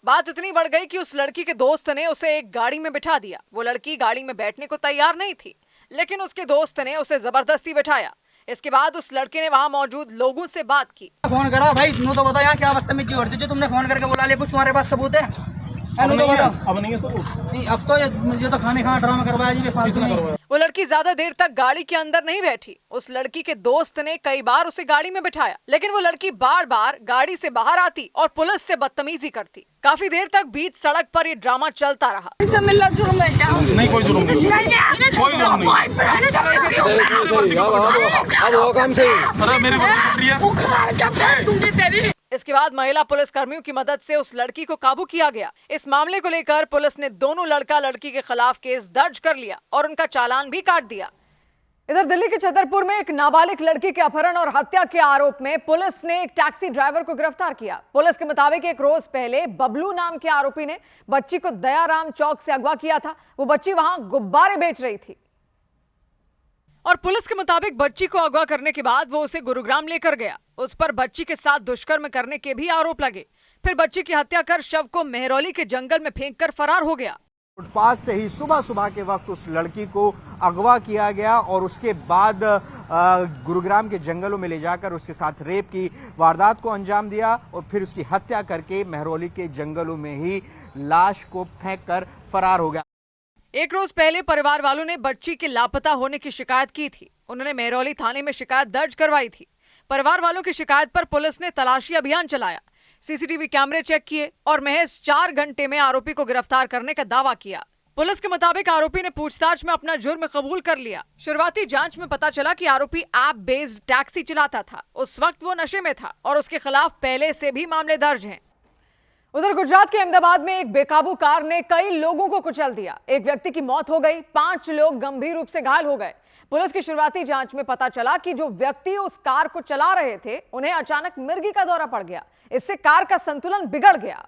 बात इतनी बढ़ गई कि उस लड़की के दोस्त ने उसे एक गाड़ी में बिठा दिया। वो लड़की गाड़ी में बैठने को तैयार नहीं थी, लेकिन उसके दोस्त ने उसे जबरदस्ती बिठाया। इसके बाद उस लड़के ने वहां मौजूद लोगों से बात की। फोन करा भाई, तो बता यहाँ क्या बदतमीजी हो रही थी जो तुमने फोन करके बुला लिया? कुछ तुम्हारे पास सबूत है? अब नहीं है सबूत। नहीं, अब तो जो खाने खा ड्रामा करवाया जी बेफालतू में। वो लड़की ज्यादा देर तक गाड़ी के अंदर नहीं बैठी। उस लड़की के दोस्त ने कई बार उसे गाड़ी में बिठाया, लेकिन वो लड़की बार बार गाड़ी से बाहर आती और पुलिस से बदतमीजी करती। काफी देर तक बीच सड़क पर ये ड्रामा चलता रहा। मिलना जुर्म है क्या? नहीं, कोई जुर्म नहीं। कोई जुर्म नहीं। इसके बाद महिला पुलिस कर्मियों की मदद से उस लड़की को काबू किया गया। इस मामले को लेकर पुलिस ने दोनों लड़का लड़की के खिलाफ केस दर्ज कर लिया और उनका चालान भी काट दिया। इधर दिल्ली के छतरपुर में एक नाबालिग लड़की के अपहरण और हत्या के आरोप में पुलिस ने एक टैक्सी ड्राइवर को गिरफ्तार किया। पुलिस के मुताबिक एक रोज पहले बबलू नाम के आरोपी ने बच्ची को दयाराम चौक से अगवा किया था। वो बच्ची वहां गुब्बारे बेच रही थी और पुलिस के मुताबिक बच्ची को अगवा करने के बाद वो उसे गुरुग्राम लेकर गया। उस पर बच्ची के साथ दुष्कर्म करने के भी आरोप लगे। फिर बच्ची की हत्या कर शव को मेहरौली के जंगल में फेंककर फरार हो गया। फुटपाथ से ही सुबह सुबह के वक्त उस लड़की को अगवा किया गया और उसके बाद गुरुग्राम के जंगलों में ले जाकर उसके साथ रेप की वारदात को अंजाम दिया और फिर उसकी हत्या करके मेहरौली के जंगलों में ही लाश को फेंककर फरार हो गया। एक रोज पहले परिवार वालों ने बच्ची के लापता होने की शिकायत की थी। उन्होंने मेहरौली थाने में शिकायत दर्ज करवाई थी। परिवार वालों की शिकायत पर पुलिस ने तलाशी अभियान चलाया, सीसीटीवी कैमरे चेक किए और महज 4 घंटे में आरोपी को गिरफ्तार करने का दावा किया। पुलिस के मुताबिक आरोपी ने पूछताछ में अपना जुर्म कबूल कर लिया। शुरुआती जांच में पता चला कि आरोपी ऐप बेस्ड टैक्सी चलाता था। उस वक्त वो नशे में था और उसके खिलाफ पहले से भी मामले दर्ज हैं। उधर गुजरात के अहमदाबाद में एक बेकाबू कार ने कई लोगों को कुचल दिया। एक व्यक्ति की मौत हो गई, 5 लोग गंभीर रूप से घायल हो गए। पुलिस की शुरुआती जांच में पता चला कि जो व्यक्ति उस कार को चला रहे थे उन्हें अचानक मिर्गी का दौरा पड़ गया। इससे कार का संतुलन बिगड़ गया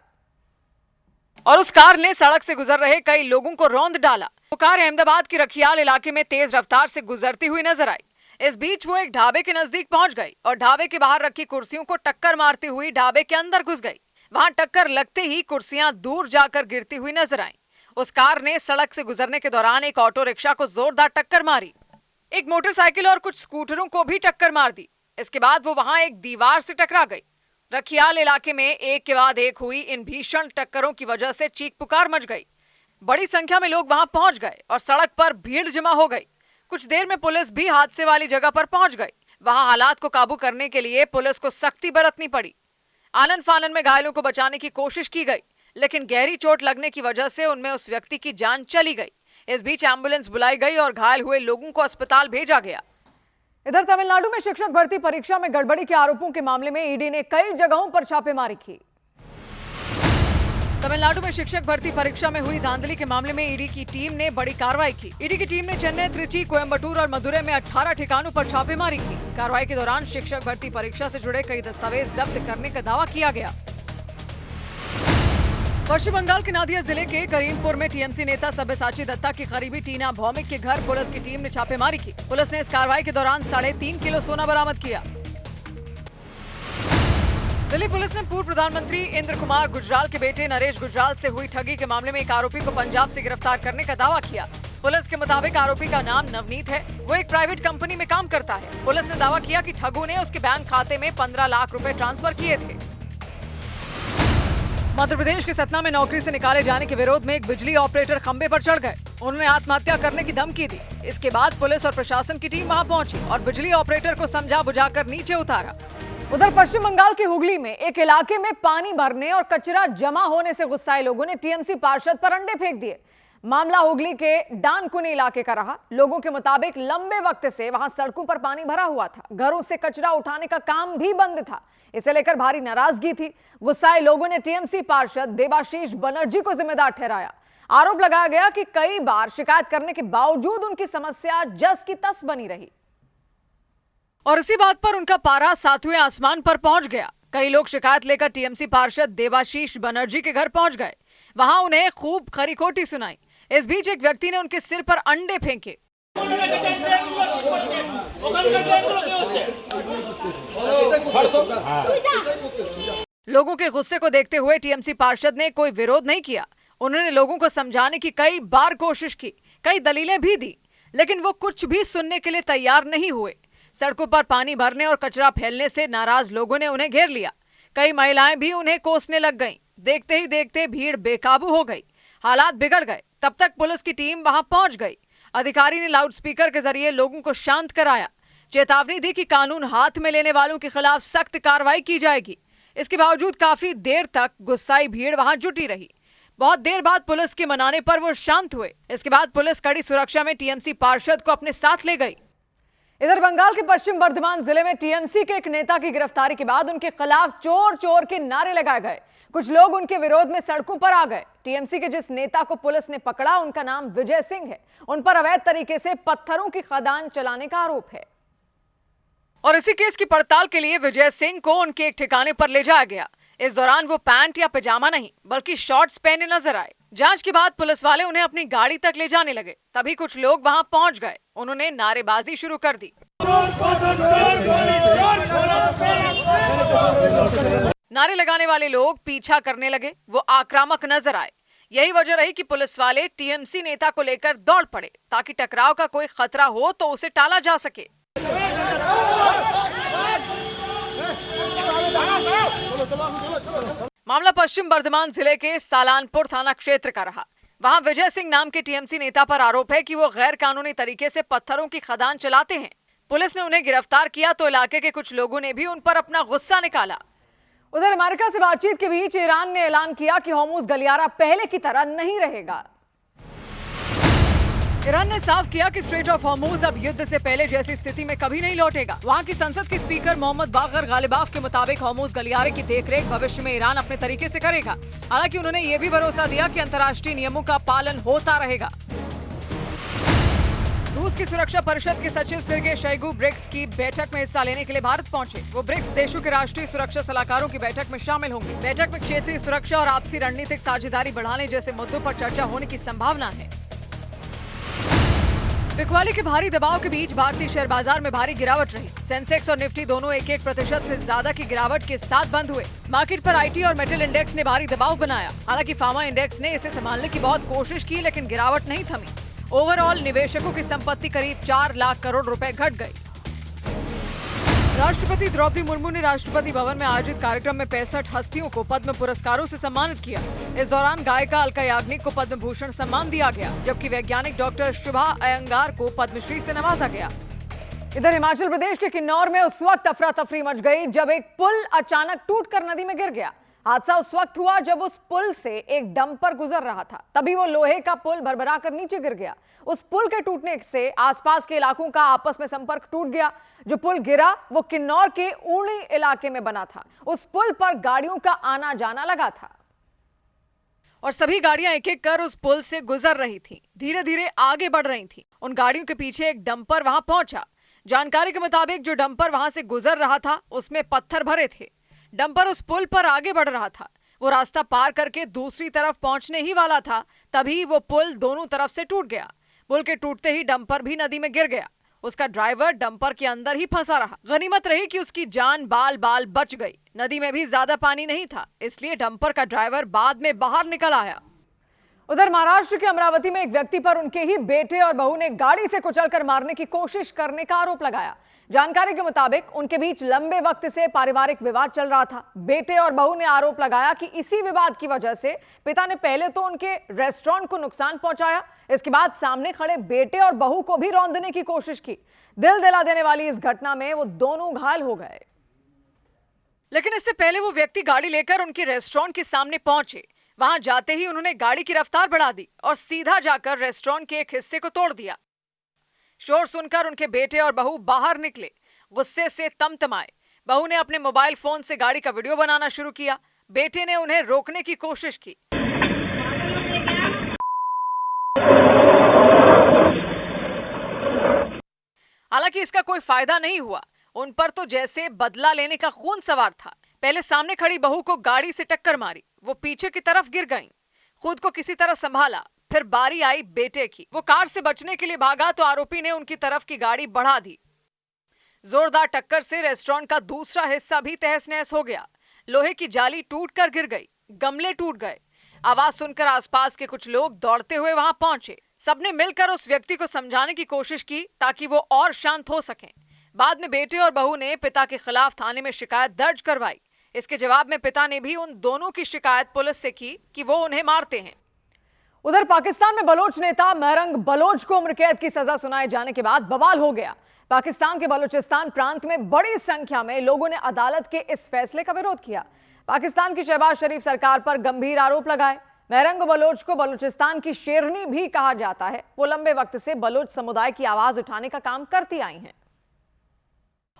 और उस कार ने सड़क से गुजर रहे कई लोगों को रौंद डाला। वो कार अहमदाबाद के रखियाल इलाके में तेज रफ्तार से गुजरती हुई नजर आई। इस बीच वो एक ढाबे के नजदीक पहुंच गई और ढाबे के बाहर रखी कुर्सियों को टक्कर मारती हुई ढाबे के अंदर घुस गई। वहां टक्कर लगते ही कुर्सियां दूर जाकर गिरती हुई नजर आईं। उस कार ने सड़क से गुजरने के दौरान एक ऑटो रिक्शा को जोरदार टक्कर मारी। एक मोटरसाइकिल और कुछ स्कूटरों को भी टक्कर मार दी। इसके बाद वो वहां एक दीवार से टकरा गई। रखियाल इलाके में एक के बाद एक हुई इन भीषण टक्करों की वजह से चीख पुकार मच गई। बड़ी संख्या में लोग वहां पहुंच गए और सड़क पर भीड़ जमा हो गई। कुछ देर में पुलिस भी हादसे वाली जगह पर पहुंच गई। वहां हालात को काबू करने के लिए पुलिस को सख्ती बरतनी पड़ी। आनन फानन में घायलों को बचाने की कोशिश की गई, लेकिन गहरी चोट लगने की वजह से उनमें उस व्यक्ति की जान चली गई। इस बीच एम्बुलेंस बुलाई गई और घायल हुए लोगों को अस्पताल भेजा गया। इधर तमिलनाडु में शिक्षक भर्ती परीक्षा में गड़बड़ी के आरोपों के मामले में ईडी ने कई जगहों पर छापेमारी की। तमिलनाडु में शिक्षक भर्ती परीक्षा में हुई धांधली के मामले में ईडी की टीम ने बड़ी कार्रवाई की। ईडी की टीम ने चेन्नई, त्रिची, कोयम्बटूर और मदुरै में 18 ठिकानों पर छापेमारी की। कार्रवाई के दौरान शिक्षक भर्ती परीक्षा से जुड़े कई दस्तावेज जब्त करने का दावा किया गया। पश्चिम बंगाल के नादिया जिले के करीमपुर में टीएमसी नेता सब्यसाची दत्ता की करीबी टीना भौमिक के घर पुलिस की टीम ने छापेमारी की। पुलिस ने इस कार्रवाई के दौरान 3.5 किलो सोना बरामद किया। दिल्ली पुलिस ने पूर्व प्रधानमंत्री इंद्र कुमार गुजराल के बेटे नरेश गुजराल से हुई ठगी के मामले में एक आरोपी को पंजाब से गिरफ्तार करने का दावा किया। पुलिस के मुताबिक आरोपी का नाम नवनीत है। वो एक प्राइवेट कंपनी में काम करता है। पुलिस ने दावा किया कि ठगों ने उसके बैंक खाते में 15 लाख रुपए ट्रांसफर किए थे। मध्य प्रदेश के सतना में नौकरी से निकाले जाने के विरोध में एक बिजली ऑपरेटर खंबे पर चढ़ गए। उन्होंने आत्महत्या करने की धमकी दी। इसके बाद पुलिस और प्रशासन की टीम वहां पहुंची और बिजली ऑपरेटर को समझा बुझाकर नीचे उतारा। उधर पश्चिम बंगाल के हुगली में एक इलाके में पानी भरने और कचरा जमा होने से गुस्साए लोगों ने टीएमसी पार्षद पर अंडे फेंक दिए। मामला हुगली के डानकुनी इलाके का रहा। लोगों के मुताबिक लंबे वक्त से वहां सड़कों पर पानी भरा हुआ था। घरों से कचरा उठाने का काम भी बंद था। इसे लेकर भारी नाराजगी थी। गुस्साए लोगों ने टीएमसी पार्षद देवाशीष बनर्जी को जिम्मेदार ठहराया। आरोप लगाया गया कि कई बार शिकायत करने के बावजूद उनकी समस्या जस की तस बनी रही और इसी बात पर उनका पारा 7वें आसमान पर पहुंच गया। कई लोग शिकायत लेकर टीएमसी पार्षद देवाशीष बनर्जी के घर पहुंच गए। वहां उन्हें खूब खरी-खोटी सुनाई। इस बीच एक व्यक्ति ने उनके सिर पर अंडे फेंके। लोगों के गुस्से को देखते हुए टीएमसी पार्षद ने कोई विरोध नहीं किया। उन्होंने लोगों को समझाने की कई बार कोशिश की, कई दलीलें भी दी, लेकिन वो कुछ भी सुनने के लिए तैयार नहीं हुए। सड़कों पर पानी भरने और कचरा फैलने से नाराज लोगों ने उन्हें घेर लिया। कई महिलाएं भी उन्हें कोसने लग गईं। देखते ही देखते भीड़ बेकाबू हो गई। हालात बिगड़ गए। तब तक पुलिस की टीम वहां पहुंच गई। अधिकारी ने लाउडस्पीकर के जरिए लोगों को शांत कराया। चेतावनी दी कि कानून हाथ में लेने वालों के खिलाफ सख्त कार्रवाई की जाएगी। इसके बावजूद काफी देर तक गुस्साई भीड़ वहां जुटी रही। बहुत देर बाद पुलिस के मनाने पर वो शांत हुए। इसके बाद पुलिस कड़ी सुरक्षा में टीएमसी पार्षद को अपने साथ ले गई। इधर बंगाल के पश्चिम बर्धमान जिले में टीएमसी के एक नेता की गिरफ्तारी के बाद उनके खिलाफ चोर चोर के नारे लगाए गए। कुछ लोग उनके विरोध में सड़कों पर आ गए। टीएमसी के जिस नेता को पुलिस ने पकड़ा उनका नाम विजय सिंह है। उन पर अवैध तरीके से पत्थरों की खदान चलाने का आरोप है और इसी केस की पड़ताल के लिए विजय सिंह को उनके एक ठिकाने पर ले जाया गया। इस दौरान वो पैंट या पैजामा नहीं बल्कि शॉर्ट्स पहने नजर आए। जांच के बाद पुलिस वाले उन्हें अपनी गाड़ी तक ले जाने लगे। तभी कुछ लोग वहां पहुंच गए। उन्होंने नारेबाजी शुरू कर दी। नारे लगाने वाले लोग पीछा करने लगे। वो आक्रामक नजर आए। यही वजह रही कि पुलिस वाले टीएमसी नेता को लेकर दौड़ पड़े ताकि टकराव का कोई खतरा हो तो उसे टाला जा सके। मामला पश्चिम बर्धमान जिले के सालानपुर थाना क्षेत्र का रहा। वहां विजय सिंह नाम के टीएमसी नेता पर आरोप है कि वो गैर कानूनी तरीके से पत्थरों की खदान चलाते हैं। पुलिस ने उन्हें गिरफ्तार किया तो इलाके के कुछ लोगों ने भी उन पर अपना गुस्सा निकाला। उधर अमेरिका से बातचीत के बीच ईरान ने ऐलान किया कि होर्मुज गलियारा पहले की तरह नहीं रहेगा। ईरान ने साफ किया कि स्ट्रेट ऑफ होर्मुज अब युद्ध से पहले जैसी स्थिति में कभी नहीं लौटेगा। वहां की संसद के स्पीकर मोहम्मद बाकर गालिबाफ के मुताबिक होर्मुज गलियारे की देखरेख भविष्य में ईरान अपने तरीके से करेगा। हालांकि उन्होंने ये भी भरोसा दिया कि अंतर्राष्ट्रीय नियमों का पालन होता रहेगा। रूस की सुरक्षा परिषद के सचिव सर्गेई शोइगु ब्रिक्स की बैठक में हिस्सा लेने के लिए भारत पहुंचे। वो ब्रिक्स देशों के राष्ट्रीय सुरक्षा सलाहकारों की बैठक में शामिल होंगे। बैठक में क्षेत्रीय सुरक्षा और आपसी रणनीतिक साझेदारी बढ़ाने जैसे मुद्दों पर चर्चा होने की संभावना है। बिकवाली के भारी दबाव के बीच भारतीय शेयर बाजार में भारी गिरावट रही। सेंसेक्स और निफ्टी दोनों 1% से ज्यादा की गिरावट के साथ बंद हुए। मार्केट पर आईटी और मेटल इंडेक्स ने भारी दबाव बनाया। हालांकि फार्मा इंडेक्स ने इसे संभालने की बहुत कोशिश की लेकिन गिरावट नहीं थमी। ओवरऑल निवेशकों की संपत्ति करीब 4 लाख करोड़ रुपए घट गई। राष्ट्रपति द्रौपदी मुर्मू ने राष्ट्रपति भवन में आयोजित कार्यक्रम में 65 हस्तियों को पद्म पुरस्कारों से सम्मानित किया। इस दौरान गायिका अलका याग्निक को पद्म भूषण सम्मान दिया गया, जबकि वैज्ञानिक डॉक्टर शुभा अयंगार को पद्मश्री से नवाजा गया। इधर हिमाचल प्रदेश के किन्नौर में उस वक्त अफरा तफरी मच गई जब एक पुल अचानक टूटकर नदी में गिर गया। हादसा उस वक्त हुआ जब उस पुल से एक डंपर गुजर रहा था। तभी वो लोहे का पुल भरभरा कर नीचे गिर गया। उस पुल के टूटने से आसपास के इलाकों का आपस में संपर्क टूट गया। जो पुल गिरा वो किन्नौर के ऊड़ी इलाके में बना था। उस पुल पर गाड़ियों का आना जाना लगा था। और सभी गाड़ियां एक एक कर उस पुल से गुजर रही थीं, धीरे धीरे आगे बढ़ रही थीं। उन गाड़ियों के पीछे एक डंपर वहां पहुंचा। जानकारी के मुताबिक जो डंपर वहां से गुजर रहा था उसमें पत्थर भरे थे। डंपर उस पुल पर आगे बढ़ रहा था। वो रास्ता पार करके दूसरी तरफ पहुंचने ही वाला था, तभी वो पुल दोनों तरफ से टूट गया। पुल के टूटते ही डंपर भी नदी में गिर गया। उसका ड्राइवर डंपर के अंदर ही फंसा रहा। गनीमत रही कि उसकी जान बाल बाल बच गई। नदी में भी ज्यादा पानी नहीं था, इसलिए डंपर का ड्राइवर बाद में बाहर निकल आया। उधर महाराष्ट्र के अमरावती में एक व्यक्ति पर उनके ही बेटे और बहू ने गाड़ी से कुचलकर मारने की कोशिश करने का आरोप लगाया। जानकारी के मुताबिक उनके बीच लंबे वक्त से पारिवारिक विवाद चल रहा था। बेटे और बहू ने आरोप लगाया कि इसी विवाद की वजह से पिता ने पहले तो उनके रेस्टोरेंट को नुकसान पहुंचाया, इसके बाद सामने खड़े बेटे और बहू को भी रौंदने की कोशिश की। दिल दिला देने वाली इस घटना में वो दोनों घायल हो गए। लेकिन इससे पहले वो व्यक्ति गाड़ी लेकर उनके रेस्टोरेंट के सामने पहुंचे। वहां जाते ही उन्होंने गाड़ी की रफ्तार बढ़ा दी और सीधा जाकर रेस्टोरेंट के एक हिस्से को तोड़ दिया। शोर सुनकर उनके बेटे और बहू बाहर निकले, गुस्से से तमतमाए। बहू ने अपने मोबाइल फोन से गाड़ी का वीडियो बनाना शुरू किया। बेटे ने उन्हें रोकने की कोशिश की। हालांकि इसका कोई फायदा नहीं हुआ। उन पर तो जैसे बदला लेने का खून सवार था। पहले सामने खड़ी बहू को गाड़ी से टक्कर मारी, वो पीछे की तरफ गिर गईं। खुद को किसी तरह संभाला, फिर बारी आई बेटे की। वो कार से बचने के लिए भागा तो आरोपी ने उनकी तरफ की गाड़ी बढ़ा दी। जोरदार टक्कर से रेस्टोरेंट का दूसरा हिस्सा भी तहस नहस हो गया। लोहे की जाली टूटकर गिर गई, गमले टूट गए। आवाज सुनकर आसपास के कुछ लोग दौड़ते हुए वहां पहुंचे। सबने मिलकर उस व्यक्ति को समझाने की कोशिश की ताकि वो और शांत हो सकें। बाद में बेटे और बहू ने पिता के खिलाफ थाने में शिकायत दर्ज करवाई। इसके जवाब में पिता ने भी उन दोनों की शिकायत पुलिस से की कि वो उन्हें मारते हैं। उधर पाकिस्तान में बलोच नेता महरंग बलोच को उम्र कैद की सजा सुनाए जाने के बाद बवाल हो गया। पाकिस्तान के बलूचिस्तान प्रांत में बड़ी संख्या में लोगों ने अदालत के इस फैसले का विरोध किया। पाकिस्तान की शहबाज शरीफ सरकार पर गंभीर आरोप लगाए। महरंग बलोच को बलूचिस्तान की शेरनी भी कहा जाता है। वो लंबे वक्त से बलोच समुदाय की आवाज उठाने का काम करती आई हैं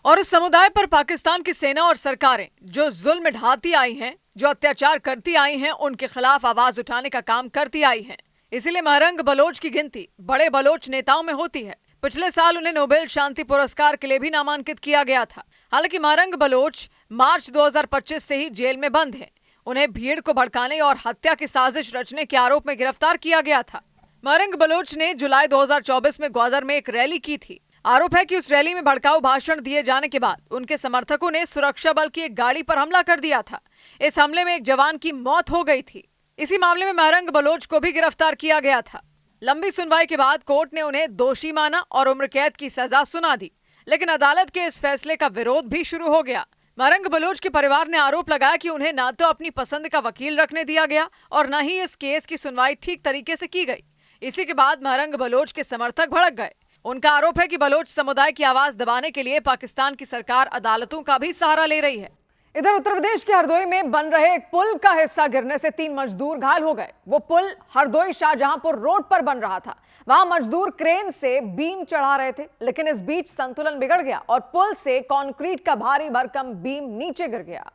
और इस समुदाय पर पाकिस्तान की सेना और सरकारें जो जुल्म ढाती आई हैं, जो अत्याचार करती आई हैं, उनके खिलाफ आवाज उठाने का काम करती आई हैं। इसीलिए महरंग बलोच की गिनती बड़े बलोच नेताओं में होती है। पिछले साल उन्हें नोबेल शांति पुरस्कार के लिए भी नामांकित किया गया था। हालांकि महरंग बलोच मार्च 2025 से ही जेल में बंद हैं। उन्हें भीड़ को भड़काने और हत्या की साजिश रचने के आरोप में गिरफ्तार किया गया था। महरंग बलोच ने जुलाई 2024 में ग्वादर में एक रैली की थी। आरोप है कि उस रैली में भड़काऊ भाषण दिए जाने के बाद उनके समर्थकों ने सुरक्षा बल की एक गाड़ी पर हमला कर दिया था। इस हमले में एक जवान की मौत हो गई थी। इसी मामले में महरंग बलोच को भी गिरफ्तार किया गया था। लंबी सुनवाई के बाद कोर्ट ने उन्हें दोषी माना और उम्र कैद की सजा सुना दी। लेकिन अदालत के इस फैसले का विरोध भी शुरू हो गया। महरंग बलोच के परिवार ने आरोप लगाया कि उन्हें ना तो अपनी पसंद का वकील रखने दिया गया और न ही इस केस की सुनवाई ठीक तरीके से की गई। इसी के बाद महरंग बलोच के समर्थक भड़क गए। उनका आरोप है कि बलोच समुदाय की आवाज दबाने के लिए पाकिस्तान की सरकार अदालतों का भी सहारा ले रही है। इधर उत्तर प्रदेश के हरदोई में बन रहे एक पुल का हिस्सा गिरने से 3 मजदूर घायल हो गए। वो पुल हरदोई शाहजहांपुर रोड पर बन रहा था। वहां मजदूर क्रेन से बीम चढ़ा रहे थे, लेकिन इस बीच संतुलन बिगड़ गया और पुल से कंक्रीट का भारी भरकम बीम नीचे गिर गया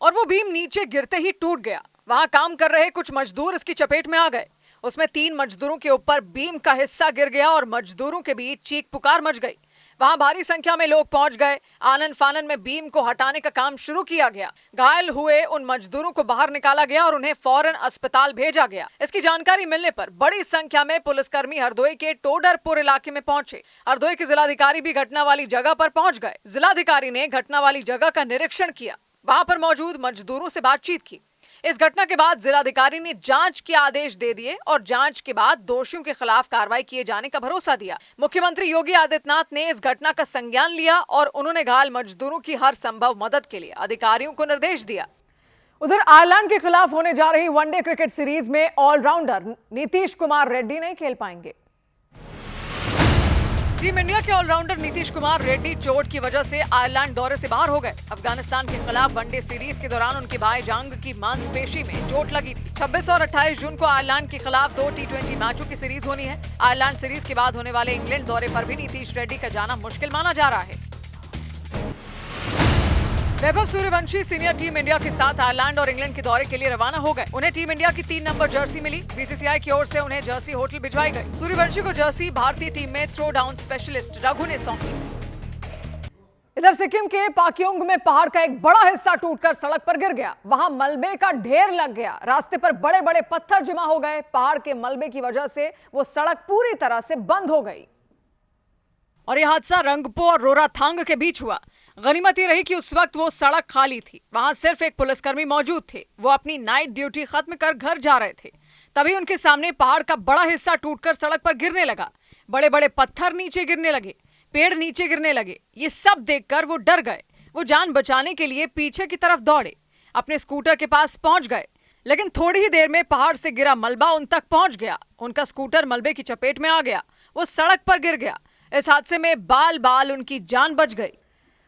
और वो बीम नीचे गिरते ही टूट गया। वहां काम कर रहे कुछ मजदूर इसकी चपेट में आ गए। उसमें 3 मजदूरों के ऊपर बीम का हिस्सा गिर गया और मजदूरों के बीच चीख पुकार मच गई। वहां भारी संख्या में लोग पहुंच गए। आनन फानन में बीम को हटाने का काम शुरू किया गया। घायल हुए उन मजदूरों को बाहर निकाला गया और उन्हें फौरन अस्पताल भेजा गया। इसकी जानकारी मिलने पर बड़ी संख्या में पुलिसकर्मी हरदोई के टोडरपुर इलाके में पहुंचे। हरदोई के जिलाधिकारी भी घटना वाली जगह पर पहुंच गए। जिलाधिकारी ने घटना वाली जगह का निरीक्षण किया, वहां पर मौजूद मजदूरों से बातचीत की। इस घटना के बाद जिलाधिकारी ने जांच के आदेश दे दिए और जांच के बाद दोषियों के खिलाफ कार्रवाई किए जाने का भरोसा दिया। मुख्यमंत्री योगी आदित्यनाथ ने इस घटना का संज्ञान लिया और उन्होंने घायल मजदूरों की हर संभव मदद के लिए अधिकारियों को निर्देश दिया। उधर आयरलैंड के खिलाफ होने जा रही वनडे क्रिकेट सीरीज में ऑलराउंडर नीतीश कुमार रेड्डी नहीं खेल पाएंगे। टीम इंडिया के ऑलराउंडर नीतीश कुमार रेड्डी चोट की वजह से आयरलैंड दौरे से बाहर हो गए। अफगानिस्तान के खिलाफ वनडे सीरीज के दौरान उनकी बाएं जांघ की मांसपेशी में चोट लगी थी। 26 और 28 जून को आयरलैंड के खिलाफ 2 T20 मैचों की सीरीज होनी है। आयरलैंड सीरीज के बाद होने वाले इंग्लैंड दौरे पर भी नीतीश रेड्डी का जाना मुश्किल माना जा रहा है। Vaibhav Suryavanshi senior team India के साथ आयरलैंड और इंग्लैंड के दौरे के लिए रवाना हो गए। उन्हें टीम इंडिया की 3 नंबर जर्सी मिली। बीसीसीआई की ओर से उन्हें जर्सी होटल भिजवाई गई। सूर्यवंशी को जर्सी भारतीय टीम में थ्रो डाउन स्पेशलिस्ट रघु ने सौंपी। इधर सिक्किम के पाक्योंग में पहाड़ का एक बड़ा हिस्सा टूटकर सड़क पर गिर गया। वहां मलबे का ढेर लग गया। रास्ते पर बड़े बड़े पत्थर जमा हो गए। पहाड़ के मलबे की वजह से वो सड़क पूरी तरह से बंद हो गई। और यह हादसा रंगपो और रोराथांग के बीच हुआ। गनीमत ये रही कि उस वक्त वो सड़क खाली थी। वहां सिर्फ एक पुलिसकर्मी मौजूद थे। वो अपनी नाइट ड्यूटी खत्म कर घर जा रहे थे। तभी उनके सामने पहाड़ का बड़ा हिस्सा टूटकर सड़क पर गिरने लगा। बड़े बड़े पत्थर नीचे गिरने लगे, पेड़ नीचे गिरने लगे। ये सब देखकर वो डर गए। वो जान बचाने के लिए पीछे की तरफ दौड़े, अपने स्कूटर के पास पहुंच गए। लेकिन थोड़ी ही देर में पहाड़ से गिरा मलबा उन तक पहुंच गया। उनका स्कूटर मलबे की चपेट में आ गया। वो सड़क पर गिर गया। इस हादसे में बाल बाल उनकी जान बच गई।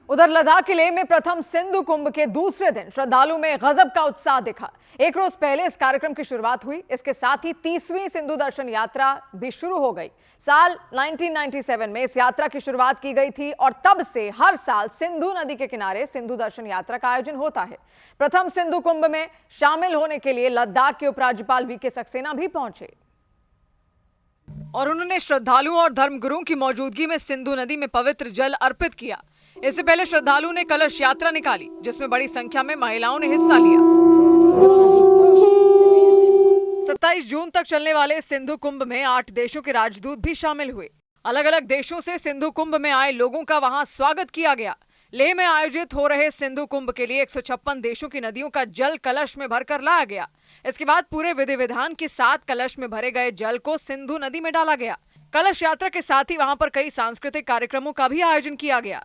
उधर लद्दाख के लेह में प्रथम सिंधु कुंभ के दूसरे दिन श्रद्धालुओं में गजब का उत्साह दिखा। एक रोज पहले इस कार्यक्रम की शुरुआत हुई। इसके साथ ही 30वीं सिंधु दर्शन यात्रा भी शुरू हो गई। साल 1997 में इस यात्रा की शुरुआत की गई थी और तब से हर साल सिंधु नदी के किनारे सिंधु दर्शन यात्रा का आयोजन होता है। प्रथम सिंधु कुंभ में शामिल होने के लिए लद्दाख के उपराज्यपाल वीके सक्सेना भी पहुंचे और उन्होंने श्रद्धालुओं और धर्मगुरुओं की मौजूदगी में सिंधु नदी में पवित्र जल अर्पित किया। इससे पहले श्रद्धालुओं ने कलश यात्रा निकाली, जिसमें बड़ी संख्या में महिलाओं ने हिस्सा लिया। 27 जून तक चलने वाले सिंधु कुंभ में 8 देशों के राजदूत भी शामिल हुए। अलग अलग देशों से सिंधु कुंभ में आए लोगों का वहां स्वागत किया गया। लेह में आयोजित हो रहे सिंधु कुंभ के लिए 156 देशों की नदियों का जल कलश में भरकर लाया गया। इसके बाद पूरे विधि विधान के साथ कलश में भरे गए जल को सिंधु नदी में डाला गया। कलश यात्रा के साथ ही वहां पर कई सांस्कृतिक कार्यक्रमों का भी आयोजन किया गया।